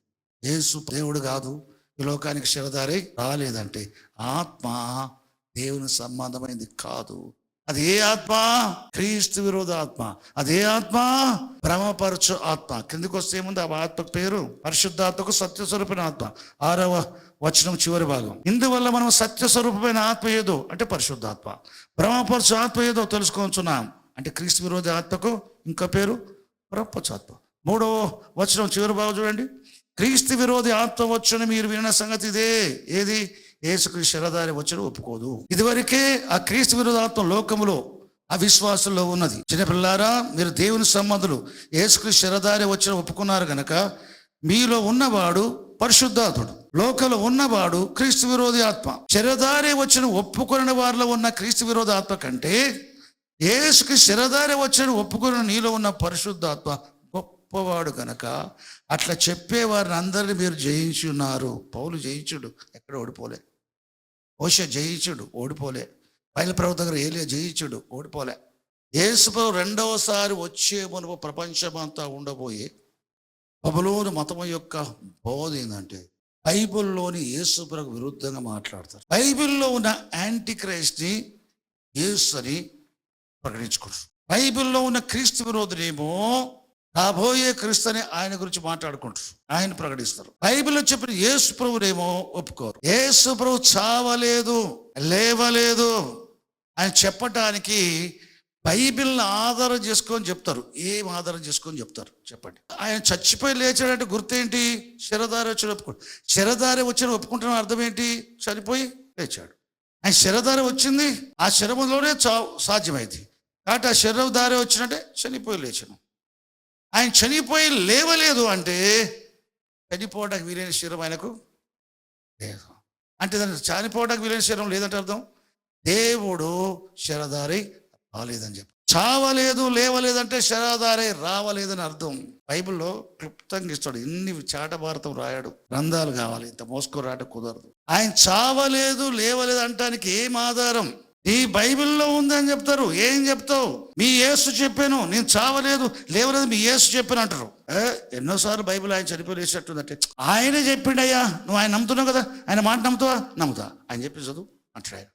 యేసు దేవుడు కాదు, ఈ లోకానికి శరీరధారి రాలేదంటే ఆత్మ దేవుని సంబంధమైంది కాదు. అది ఏ ఆత్మ? క్రీస్తు విరోధ ఆత్మ. అదే ఆత్మ భ్రమపరచు ఆత్మ. కిందికి వస్తే ఏముంది? ఆ ఆత్మ పేరు పరిశుద్ధాత్మకు సత్యస్వరూపమైన ఆత్మ. 6వ వచనం చివరి భాగం. ఇందువల్ల మనం సత్యస్వరూపమైన ఆత్మ ఏదో అంటే పరిశుద్ధాత్మ, భ్రమపరచు ఆత్మ ఏదో తెలుసుకొంచున్నాం అంటే క్రీస్తు విరోధ ఆత్మకు ఇంకో పేరు భ్రమపరచు ఆత్మ. 3వ వచనం చివరి భాగం చూడండి. క్రీస్తు విరోధి ఆత్మ వచ్చును మీరు విన్న సంగతి ఇదే. ఏది? యేసుక్రీస్తు శరీరధారి వచ్చును ఒప్పుకోదు. ఇదివరకే ఆ క్రీస్తు విరోధ ఆత్మ లోకములో అవిశ్వాసంలో ఉన్నది. చిన్నపిల్లారా, మీరు దేవుని సంబంధులు, యేసుక్రీస్తు శరీరధారి వచ్చిన ఒప్పుకున్నారు గనక మీలో ఉన్నవాడు పరిశుద్ధాత్ముడు, లోకంలో ఉన్నవాడు క్రీస్తు విరోధి ఆత్మ. శరీరధారి వచ్చిన ఒప్పుకున్న వారిలో ఉన్న క్రీస్తు విరోధి ఆత్మ కంటే యేసుకి శరీరధారి వచ్చిన ఒప్పుకున్న నీలో ఉన్న పరిశుద్ధాత్మ గొప్పవాడు గనక అట్లా చెప్పేవారిని అందరినీ మీరు జయించి ఉన్నారు. పౌలు జయించుడు, ఎక్కడ ఓడిపోలే. మోషే జయించుడు, ఓడిపోలే. బయలు ప్రవక్త దగ్గర ఏలియా జయించుడు, ఓడిపోలే. యేసు ప్రభు రెండవసారి వచ్చే మునుపు ప్రపంచమంతా ఉండబోయే బబులోను మతం యొక్క బోధ ఏంటంటే బైబిల్లోని యేసు ప్రభు విరుద్ధంగా మాట్లాడతారు. బైబిల్లో ఉన్న యాంటీ క్రైస్ట్ని యేసు అని ప్రకటించుకుంటారు. బైబిల్లో ఉన్న క్రీస్తు విరోధులేమో రాబోయే క్రీస్తు అని ఆయన గురించి మాట్లాడుకుంటారు, ఆయన ప్రకటిస్తారు. బైబిల్లో చెప్పిన యేసు ప్రభునేమో ఒప్పుకోరు. యేసు ప్రభు చావలేదు, లేవలేదు అని చెప్పటానికి బైబిల్ని ఆధారం చేసుకొని చెప్తారు. ఏం ఆధారం చేసుకొని చెప్తారు చెప్పండి? ఆయన చచ్చిపోయి లేచాడంటే గుర్తేంటి? శరీరధారి వచ్చిన ఒప్పుకోడు. శరీరధారి వచ్చిన ఒప్పుకుంటున్న అర్థం ఏంటి? చనిపోయి లేచాడు. ఆయన శరీరధారి వచ్చింది, ఆ శరీరంలోనే చావు సాధ్యమైంది కాబట్టి ఆ శరీరధారి వచ్చినట్టే చనిపోయి లేచాను. ఆయన చనిపోయి లేవలేదు అంటే చనిపోవడానికి వీలైన శరీరం ఆయనకు లేదు. అంటే దాన్ని చనిపోవడానికి వీలైన శరీరం లేదంటే అర్థం దేవుడు శరీరధారి రాలేదని చెప్పి. చావలేదు, లేవలేదంటే శరీరధారి రావలేదని అర్థం. బైబిల్లో క్లుప్తంగా ఇస్తాడు. ఇన్ని చాటభారతం రాయాడు, గ్రంథాలు కావాలి, ఇంత మోసుకోరాట కుదరదు. ఆయన చావలేదు, లేవలేదు అంటానికి ఏం ఆధారం? ఈ బైబిల్లో ఉందని చెప్తారు. ఏం చెప్తావు? మీ యేసు చెప్పాను, నేను చావలేదు లేవలేదు, మీ యేసు చెప్పాను అంటారు. ఎన్నోసార్లు బైబిల్ ఆయన చనిపోయి లేచినట్టుందంటే ఆయనే చెప్పిండయ్యా, నువ్వు ఆయన నమ్ముతున్నావు కదా, ఆయన మాట నమ్ముతావా? నమ్ముతా ఆయన చెప్పి చదువు అంటాడు. ఆయన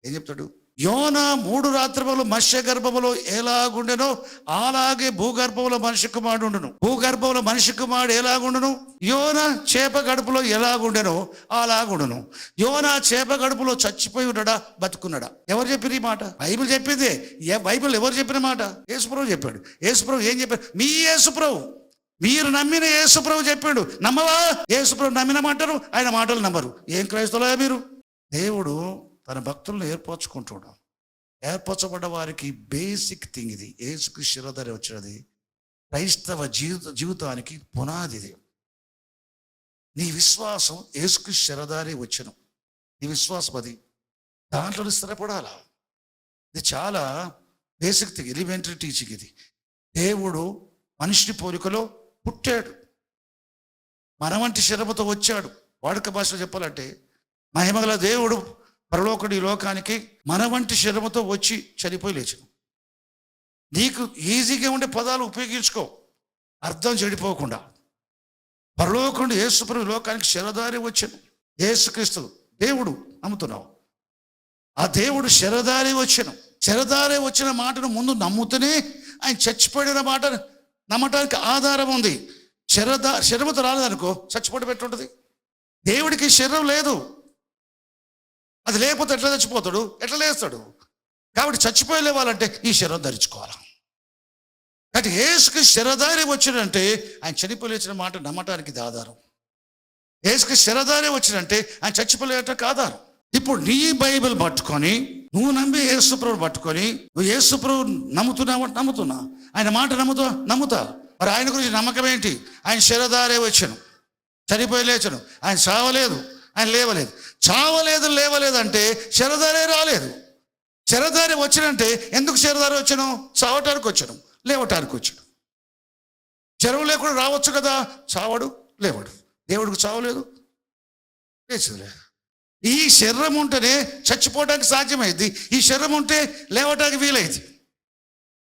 ఏం చెప్తాడు? యోనా 3 రాత్రులు మత్స్య గర్భములో ఎలాగుండెనో అలాగే భూగర్భంలో మనిషి కుమారుడు ఉండును. భూగర్భంలో మనిషి కుమారుడు ఎలాగుండును? యోనా చేప గడుపులో ఎలాగుండెనో అలాగుండును. యోనా చేప గడుపులో చచ్చిపోయి ఉన్నాడా, బతుకున్నాడా? ఎవరు చెప్పిన ఈ మాట? బైబిల్ చెప్పింది. బైబిల్ ఎవరు చెప్పిన మాట? యేసుప్రభు చెప్పాడు. యేసుప్రభు ఏం చెప్పాడు? మీ యేసుప్రభు, మీరు నమ్మిన యేసుప్రభు చెప్పాడు. నమ్మవా? యేసుప్రభు నమ్మిన మాటలు, ఆయన మాటలు నమ్మరు. ఏం క్రైస్తవులా మీరు? దేవుడు తన భక్తులను ఏర్పరచుకుంటున్నాడు. ఏర్పరచబడ్డ వారికి బేసిక్ థింగ్ ఇది. యేసుక్రీస్తు శరీరధారి వచ్చినది క్రైస్తవ జీవితానికి పునాది ఇది. నీ విశ్వాసం యేసుక్రీస్తు శరీరధారి వచ్చను, నీ విశ్వాసం అది, దాంట్లో స్థిరపడాలా. ఇది చాలా బేసిక్ థింగ్, ఎలిమెంటరీ టీచింగ్ ఇది. దేవుడు మనిషిని పోలికలో పుట్టాడు, మన వంటి శరీరముతో వచ్చాడు. వాడుక భాషలో చెప్పాలంటే మహిమగల దేవుడు పరలోకుడు ఈ లోకానికి మన వంటి శరీరముతో వచ్చి చనిపోయి లేచను. నీకు ఈజీగా ఉండే పదాలు ఉపయోగించుకో, అర్థం చెడిపోకుండా. పరలోకుడు యేసుప్రభు లోకానికి శరీరధారి వచ్చాను. యేసుక్రీస్తు దేవుడు నమ్ముతున్నావు, ఆ దేవుడు శరీరధారి వచ్చాను. శరీరధారి వచ్చిన మాటను ముందు నమ్ముతూనే ఆయన చచ్చిపోయిన మాట నమ్మటానికి ఆధారం ఉంది. శరీరముతో రాలేదనుకో చచ్చిపోయి పెట్టుంటుంది. దేవుడికి శరీరం లేదు, అది లేకపోతే ఎట్లా చచ్చిపోతాడు, ఎట్లా లేస్తాడు? కాబట్టి చచ్చిపోయి లేవాలంటే ఈ శరీరం ధరించుకోవాలి. కాబట్టి యేసుకి శరీరధారి వచ్చినంటే ఆయన చనిపోయి లేచిన మాట నమ్మటానికి ఇది ఆధారం. యేసుకి శరీరధారి వచ్చినంటే ఆయన చచ్చిపోలేటానికి ఆధారం. ఇప్పుడు నీ బైబిల్ పట్టుకొని నువ్వు నమ్మి యేసుప్రభుని పట్టుకొని నువ్వు యేసుప్రభు నమ్ముతున్నావు, నమ్ముతున్నా, ఆయన మాట నమ్ముతా. మరి ఆయన గురించి నమ్మకం ఏంటి? ఆయన శరీరధారే వచ్చాను, చనిపోయి లేచను, ఆయన చావలేదు, ఆయన లేవలేదు. చావలేదు లేవలేదు అంటే శరీరధారే రాలేదు. శరీరధారి వచ్చినంటే ఎందుకు శరీరధారి వచ్చాను? చావటానికి వచ్చాను, లేవటానికి వచ్చాడు. చెరువు లేకుండా రావచ్చు కదా, చావడు లేవడు. దేవుడికి చావలేదు, లేచలేదు. ఈ శరీరం ఉంటేనే చచ్చిపోవడానికి సాధ్యమైంది, ఈ శరీరం ఉంటే లేవటానికి వీలైంది.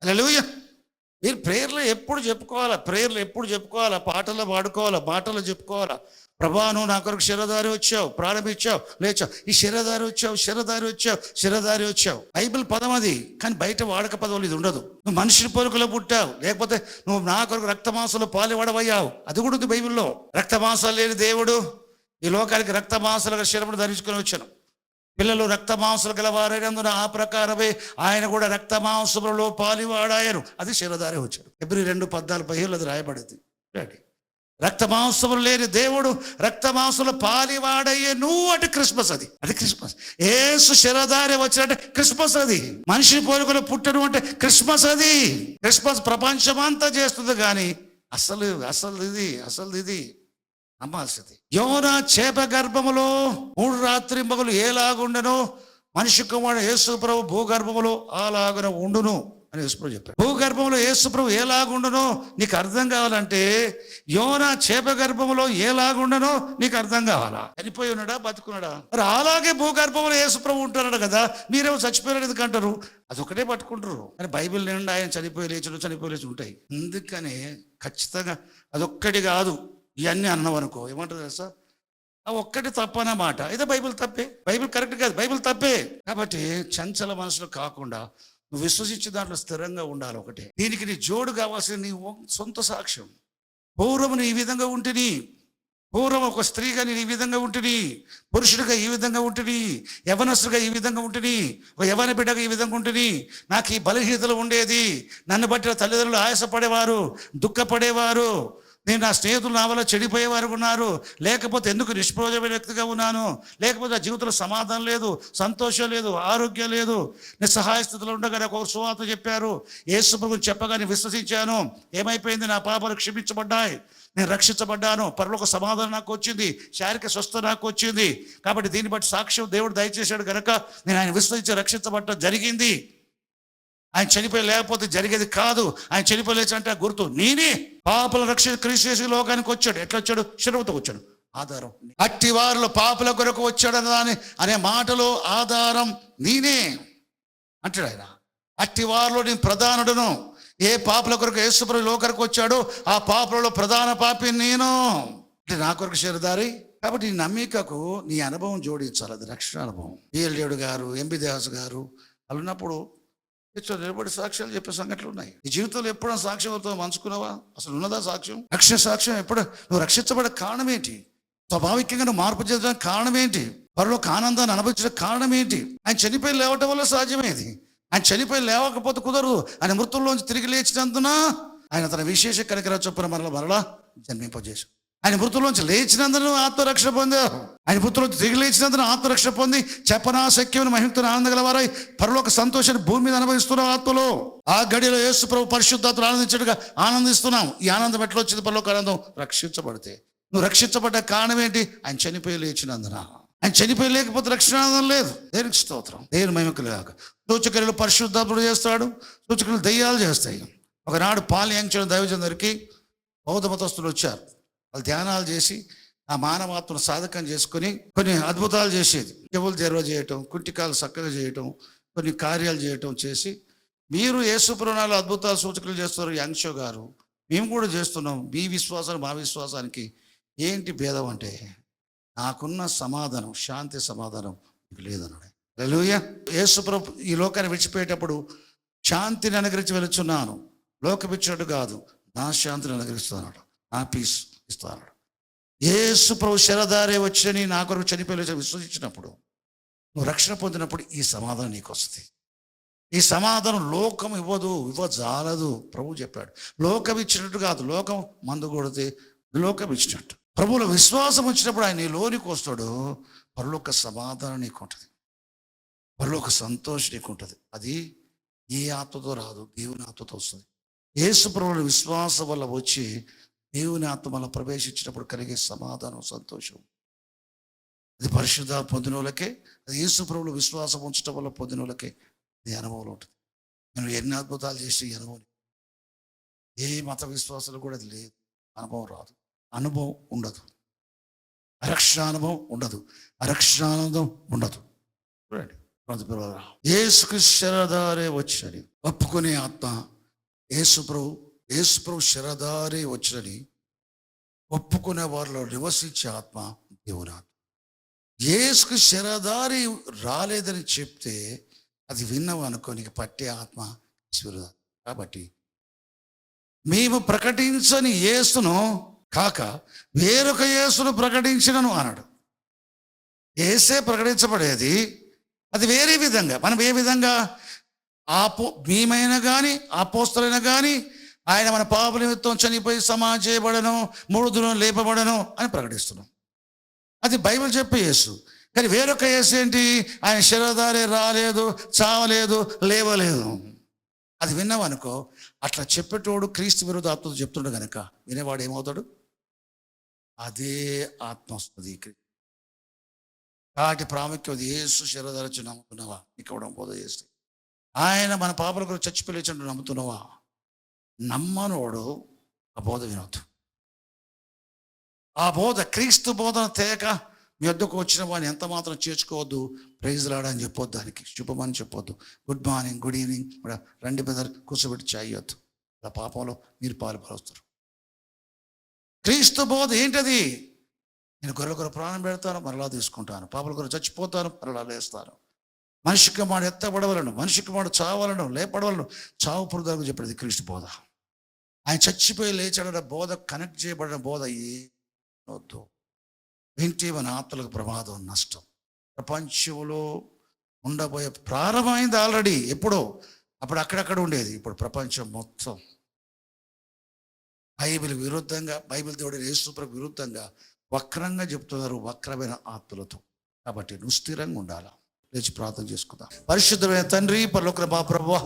హల్లెలూయా. మీరు ప్రేయర్లు ఎప్పుడు చెప్పుకోవాలా, పాటలు పాడుకోవాలా, మాటలు చెప్పుకోవాలా. ప్రభా, నువ్వు నా కొరకు శరీరధారి వచ్చావు, ప్రారంభించావు, లేచావు. ఈ శరీరధారి వచ్చావు బైబిల్ పదం అది, కానీ బయట వాడక పదవులు ఇది ఉండదు. నువ్వు మనిషి పోలికలో పుట్టావు, లేకపోతే నువ్వు నా కొరకు రక్తమాంసంలో పాలువాడవయ్యావు, అది కూడా ఉంది బైబిల్లో. రక్తమాంసాలు లేని దేవుడు ఈ లోకానికి రక్తమాంసాలుగా శరీరమును ధరించుకొని వచ్చాను. పిల్లలు రక్తమాంసాలు గలవారైనందున ఆ ప్రకారమే ఆయన కూడా రక్తమాంసములలో పాలువాడాయను, అది శరీరధారి వచ్చాడు. Hebrews 2:14-15 అది రాయబడింది. రక్తమాంసములు లేని దేవుడు రక్తమాంసములు పాలివాడయ్యే నువ్వు అంటే క్రిస్మస్. అది క్రిస్మస్. యేసు శరీరధారి వచ్చినట్టే క్రిస్మస్. అది మనిషి పోలికలు పుట్టడం అంటే క్రిస్మస్. అది క్రిస్మస్ ప్రపంచమంతా చేస్తుంది, కానీ అసలు ఇది నమ్మాల్సింది. యోనా చేప గర్భములో 3 రాత్రి మగలు ఏలాగుండెనో మనిషి కుమారుడు యేసు ప్రభు భూగర్భములో అలాగున ఉండును అని యేసు ప్రభు చెప్పాడు. భూగర్భంలో యేసు ప్రభు ఏలాగుండునో నీకు అర్థం కావాలంటే యోనా చేప గర్భంలో ఏలాగుండనో నీకు అర్థం కావాలా? చనిపోయి ఉన్నాడా బతుకున్నాడా? మరి అలాగే భూగర్భంలో యేసు ప్రభు ఉంటున్నాడు కదా, మీరేమో చచ్చిపోయారు ఎందుకంటారు? అదొకటే పట్టుకుంటారు. కానీ బైబిల్ నిండా ఆయన చనిపోయి లేచి ఉంటాయి. అందుకనే ఖచ్చితంగా అదొక్కటి కాదు, ఇవన్నీ అన్నాం అనుకో ఏమంటారు తెలుసా, ఆ ఒక్కటి తప్పన్నమాట. అయితే బైబిల్ తప్పే, బైబిల్ కరెక్ట్ కాదు, బైబిల్ తప్పే. కాబట్టి చంచల మనసులు కాకుండా నువ్వు విశ్వసించే దాంట్లో స్థిరంగా ఉండాలి. ఒకటే దీనికి నీ జోడు కావాల్సిన నీ సొంత సాక్ష్యం. పూర్వం నీ ఈ విధంగా ఉంటుంది, పూర్వం ఒక స్త్రీగా నేను ఈ విధంగా ఉంటుంది, పురుషుడిగా ఈ విధంగా ఉంటుంది, యవనస్తుడిగా ఈ విధంగా ఉంటుంది, ఒక యవన బిడ్డగా ఈ విధంగా ఉంటుంది, నాకు ఈ బలహీనతలు ఉండేది, నన్ను బట్టి తల్లిదండ్రులు ఆయాసపడేవారు, దుఃఖపడేవారు, నేను నా స్నేహితులు నా వల్ల చెడిపోయేవారు ఉన్నారు, లేకపోతే ఎందుకు నిష్ప్రయోజమైన వ్యక్తిగా ఉన్నాను, లేకపోతే నా జీవితంలో సమాధానం లేదు, సంతోషం లేదు, ఆరోగ్యం లేదు, నేను సహాయ స్థితిలో ఉండగా నాకు ఒక సువార్త చెప్పారు, యేసు ప్రభువుని చెప్పగానే విశ్వసించాను, ఏమైపోయింది, నా పాపాలు క్షమించబడ్డాయి, నేను రక్షించబడ్డాను, పరలోక సమాధానం నాకు వచ్చింది, శారీరక స్వస్థత నాకు వచ్చింది. కాబట్టి దీన్ని బట్టి సాక్ష్యం దేవుడు దయచేశాడు కనుక నేను ఆయన విశ్వసించి రక్షించబడటం జరిగింది. ఆయన చనిపోయి లేకపోతే జరిగేది కాదు. ఆయన చనిపోయి లేచంటే గుర్తు నేనే పాపల రక్షణ క్రీస్తు లోకానికి వచ్చాడు. ఎట్లా వచ్చాడు? శిలువతో వచ్చాడు. ఆధారం అట్టి వారిలో పాపల కొరకు వచ్చాడు అనే మాటలో ఆధారం నేనే అంటాడు ఆయన. అట్టి వారిలో నేను ప్రధానుడును. ఏ పాపల కొరకు యేసు ప్రభు లోకానికి వచ్చాడో ఆ పాపలలో ప్రధాన పాపి నేను. అంటే నా కొరకు శరీరధారి. కాబట్టి నీ నమ్మికకు నీ అనుభవం జోడించాలి. అది రక్షణ అనుభవం. బిఎల్ గారు, ఎంబి దాస్ గారు వాళ్ళు ఉన్నప్పుడు నిలబడి సాక్ష్యాలు చెప్పే సంఘటనలు ఉన్నాయి. నీ జీవితంలో ఎప్పుడైనా సాక్ష్యంతో మంచుకున్నావా? అసలు ఉన్నదా సాక్ష్యం? రక్షణ సాక్ష్యం ఎప్పుడు? నువ్వు రక్షించబడే కారణం ఏంటి? స్వాభావికంగా నువ్వు మార్పు చెందడానికి కారణం ఏంటి? పరలోక ఆనందాన్ని అనుభవించడానికి కారణం ఏంటి? ఆయన చనిపోయి లేవటం వల్ల సాధ్యమేది. ఆయన చనిపోయి లేవకపోతే కుదరదు. ఆయన మృతుల్లోంచి తిరిగి లేచినందున ఆయన తన విశేష కనికర చొప్పున మరలా జన్మింపజేశాడు. ఆయన మృతుల్లోంచి లేచినందున ఆత్మరక్షణ పొందారు. ఆయన మృతుల్లోంచి తిరిగి లేచినందున ఆత్మరక్షణ పొంది చెప్పనాశక్యమైన మహిమతో ఆనందగలవారై పరలోక సంతోషాన్ని భూమి మీద అనుభవిస్తున్నాం. ఆత్మలో ఆ గడిలో యేసు ప్రభు పరిశుద్ధాత్మను ఆనందించడుగా ఆనందిస్తున్నాం. ఈ ఆనందం ఎట్లా వచ్చింది? పరలోక ఆనందం రక్షించబడితే. నువ్వు రక్షించబడ్డ కారణం ఏంటి? ఆయన చనిపోయి లేచినందున. ఆయన చనిపోయి లేకపోతే రక్షణ ఆనందం లేదు. దేనికి స్తోత్రం, దేవుని మహిమకు లేక. సూచక్రియలు పరిశుద్ధాత్ముడు చేస్తాడు, సూచక్రియలు దయ్యాలు చేస్తాయి. ఒకనాడు పాలయంచడం దైవజన్ దగ్గరికి బౌద్ధ మతస్థులు వచ్చారు. వాళ్ళు ధ్యానాలు చేసి ఆ మానవాత్మను సాధకం చేసుకొని కొన్ని అద్భుతాలు చేసేది. చెవులు తెరవ చేయటం, కుంటికాలు చక్కగా చేయటం, కొన్ని కార్యాలు చేయటం చేసి, మీరు యేసు పురాణాలు అద్భుతాలు సూచకలు చేస్తున్నారు యాంగ్షో గారు, మేము కూడా చేస్తున్నాం, మీ విశ్వాసానికి మా విశ్వాసానికి ఏంటి భేదం అంటే, నాకున్న సమాధానం శాంతి సమాధానం మీకు లేదన్నాడు. హల్లెలూయా. యేసు ప్రభు ఈ లోకాన్ని విడిచిపోయేటప్పుడు శాంతిని అనుగ్రహించి వెళుచున్నాను, లోకమిచ్చినట్టు కాదు, నా శాంతిని అనుగ్రహిస్తున్నాడు, నా పీస్ ఇస్తాడు. యేసు ప్రభు శరీరధారి వచ్చని నా కొరకు చనిపోయి విశ్వసించినప్పుడు, నువ్వు రక్షణ పొందినప్పుడు ఈ సమాధానం నీకు వస్తుంది. ఈ సమాధానం లోకం ఇవ్వజాలదు. ప్రభు చెప్పాడు, లోకం ఇచ్చినట్టు కాదు, లోకం మందు కొడితే లోకం ఇచ్చినట్టు. ప్రభువులో విశ్వాసం వచ్చినప్పుడు ఆయన నీ లోనికి వస్తాడు. పరలోక సమాధానం నీకు ఉంటుంది, పరలోక సంతోషం నీకు ఉంటుంది. అది ఏ ఆత్మతో రాదు, దేవుని ఆత్మతో వస్తుంది. యేసు ప్రభువుల విశ్వాసం వల్ల వచ్చి దేవుని ఆత్మ వల్ల ప్రవేశించినప్పుడు కలిగే సమాధానం, సంతోషం, అది పరిశుద్ధ పొందిన వాళ్ళకే, అది యేసు ప్రభువుల విశ్వాసం ఉంచడం వల్ల పొందిన వాళ్ళకే ఈ అనుభవం ఉంటుంది. నేను ఎన్ని అద్భుతాలు చేసి ఈ అనుభవం, ఏ మత విశ్వాసాలు కూడా అది లేదు. అనుభవం రాదు, అనుభవం ఉండదు, రక్షణ అనుభవం ఉండదు, రక్షణానందం ఉండదు. చూడండి, యేసుకు శరీరధారి వచ్చాడు ఒప్పుకునే ఆత్మ, యేసు ప్రభు శరీరధారి వచ్చని ఒప్పుకునే వారిలో నివసించే ఆత్మ దేవుని ఆత్మ. యేసుకు శరీరధారి రాలేదని చెప్తే అది విన్నావు అనుకో, నీకు పట్టే ఆత్మ శరీరధారి. కాబట్టి మేము ప్రకటించని యేసును కాక వేరొక యేసును ప్రకటించినను అన్నాడు. యేసే ప్రకటించబడేది, అది వేరే విధంగా. మనం ఏ విధంగా మేమైనా కానీ, అపోస్తలైనా కానీ, ఆయన మన పాప నిమిత్తం చనిపోయి సమాధి చేయబడను, 3 దినం లేపబడను అని ప్రకటిస్తున్నాం. అది బైబిల్ చెప్పే యేసు. కానీ వేరొక యేసు ఏంటి? ఆయన శరీరధారి రాలేదు, చావలేదు, లేవలేదు. అది విన్నామనుకో, అట్లా చెప్పేటోడు క్రీస్తు విరోధ ఆత్మతో చెప్తుండే కనుక వినేవాడు ఏమవుతాడు? అదే ఆత్మ వస్తుంది. వాటి ప్రాముఖ్యత యేసు శరీరధారి నమ్ముతున్నావా? ఇక్కడ బోధ చేస్తే ఆయన మన పాపల గురించి చచ్చిపోలేచండు నమ్ముతున్నావా? నమ్మనోడు ఆ బోధ వినొద్దు. ఆ బోధ క్రీస్తు బోధన తేక మీ వద్దకు వచ్చిన వాడిని ఎంత మాత్రం చేర్చుకోవద్దు. ప్రైజ్ లాడ్ అని చెప్పొద్దు, దానికి శుభమని చెప్పొద్దు, గుడ్ మార్నింగ్, గుడ్ ఈవినింగ్ కూడా రండి బ్రదర్ కూర్చోబెట్టి చేయొద్దు. ఆ పాపంలో మీరు పాలుపరుస్తారు. క్రీస్తు బోధ ఏంటది? నేను గొర్రెల ప్రాణం పెడతాను, మరలా తీసుకుంటాను. పాపల కొరకు చచ్చిపోతాను, మరలా లేస్తాను. మనిషి కుమారుడు ఎత్తబడవలను, మనిషి కుమారుడు చావాలను, లేపడవలను. చావు పురుదాకు చెప్పేది క్రీస్తు బోధ. ఆయన చచ్చిపోయి లేచాడన్న బోధ, కనెక్ట్ చేయబడిన బోధ వద్దు. వింటే మన ఆత్మలకు ప్రమాదం, నష్టం. ప్రపంచంలో ఉండబోయే ప్రారంభమైంది ఆల్రెడీ. ఎప్పుడో అప్పుడు అక్కడక్కడ ఉండేది, ఇప్పుడు ప్రపంచం మొత్తం బైబిల్ విరుద్ధంగా, బైబిల్ దేవుడి యేసుప్రభుకు విరుద్ధంగా వక్రంగా చెప్తున్నారు, వక్రమైన ఆత్మలతో. కాబట్టి నువ్వు స్థిరంగా ఉండాలా. లేచి ప్రార్థన చేసుకుందాం. పరిశుద్ధమైన తండ్రి, పరలోకమైన మా ప్రభువా,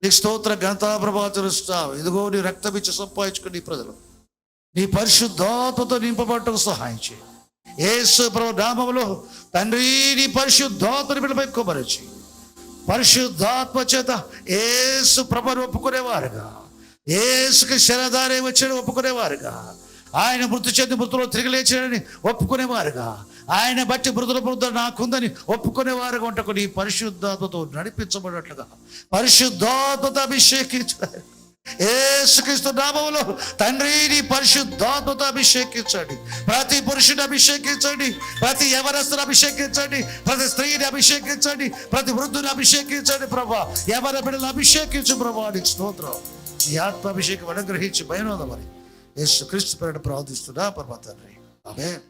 నీకు స్తోత్ర ఘనతా ప్రభావం తెలుస్తావు. ఇదిగో నీ రక్తం ఇచ్చి సంపాదించుకుని నీ ప్రజలు నీ పరిశుద్ధాత్మతో నింపబడటకు సహాయం చేయి. యేసు ప్రభు నామములో తండ్రి, నీ పరిశుద్ధాత్మని బిడ్డలపై కుమ్మరించి పరిశుద్ధాత్మ చేత యేసు ప్రభువును ఒప్పుకునేవారుగా, యేసుకి శరీరధారి వచ్చాడు ఒప్పుకునేవారుగా, ఆయన మృతి చెంది మృతులు తిరిగి లేచాడని ఒప్పుకునేవారుగా, ఆయన బట్టి మృతుల నాకుందని ఒప్పుకునేవారుగా ఉంటకు నీ పరిశుద్ధాత్మతో నడిపించబడినట్లుగా పరిశుద్ధాత్మతో అభిషేకించారు. యేసుక్రీస్తు నామములో తండ్రి, నీ పరిశుద్ధాత్మతో అభిషేకించండి. ప్రతి పురుషుని అభిషేకించండి, ప్రతి యవనస్తుని అభిషేకించండి, ప్రతి స్త్రీని అభిషేకించండి, ప్రతి వృద్ధుని అభిషేకించండి. ప్రభా, యవన బిడ్డలు అభిషేకించు ప్రభా. నీకు స్తోత్రం. నీ ఆత్మాభిషేకం అనుగ్రహించి బయనోదమని యేసుక్రీస్తు పేరిట ప్రార్థిస్తున్నా పరమ తండ్రి. ఆమేన్.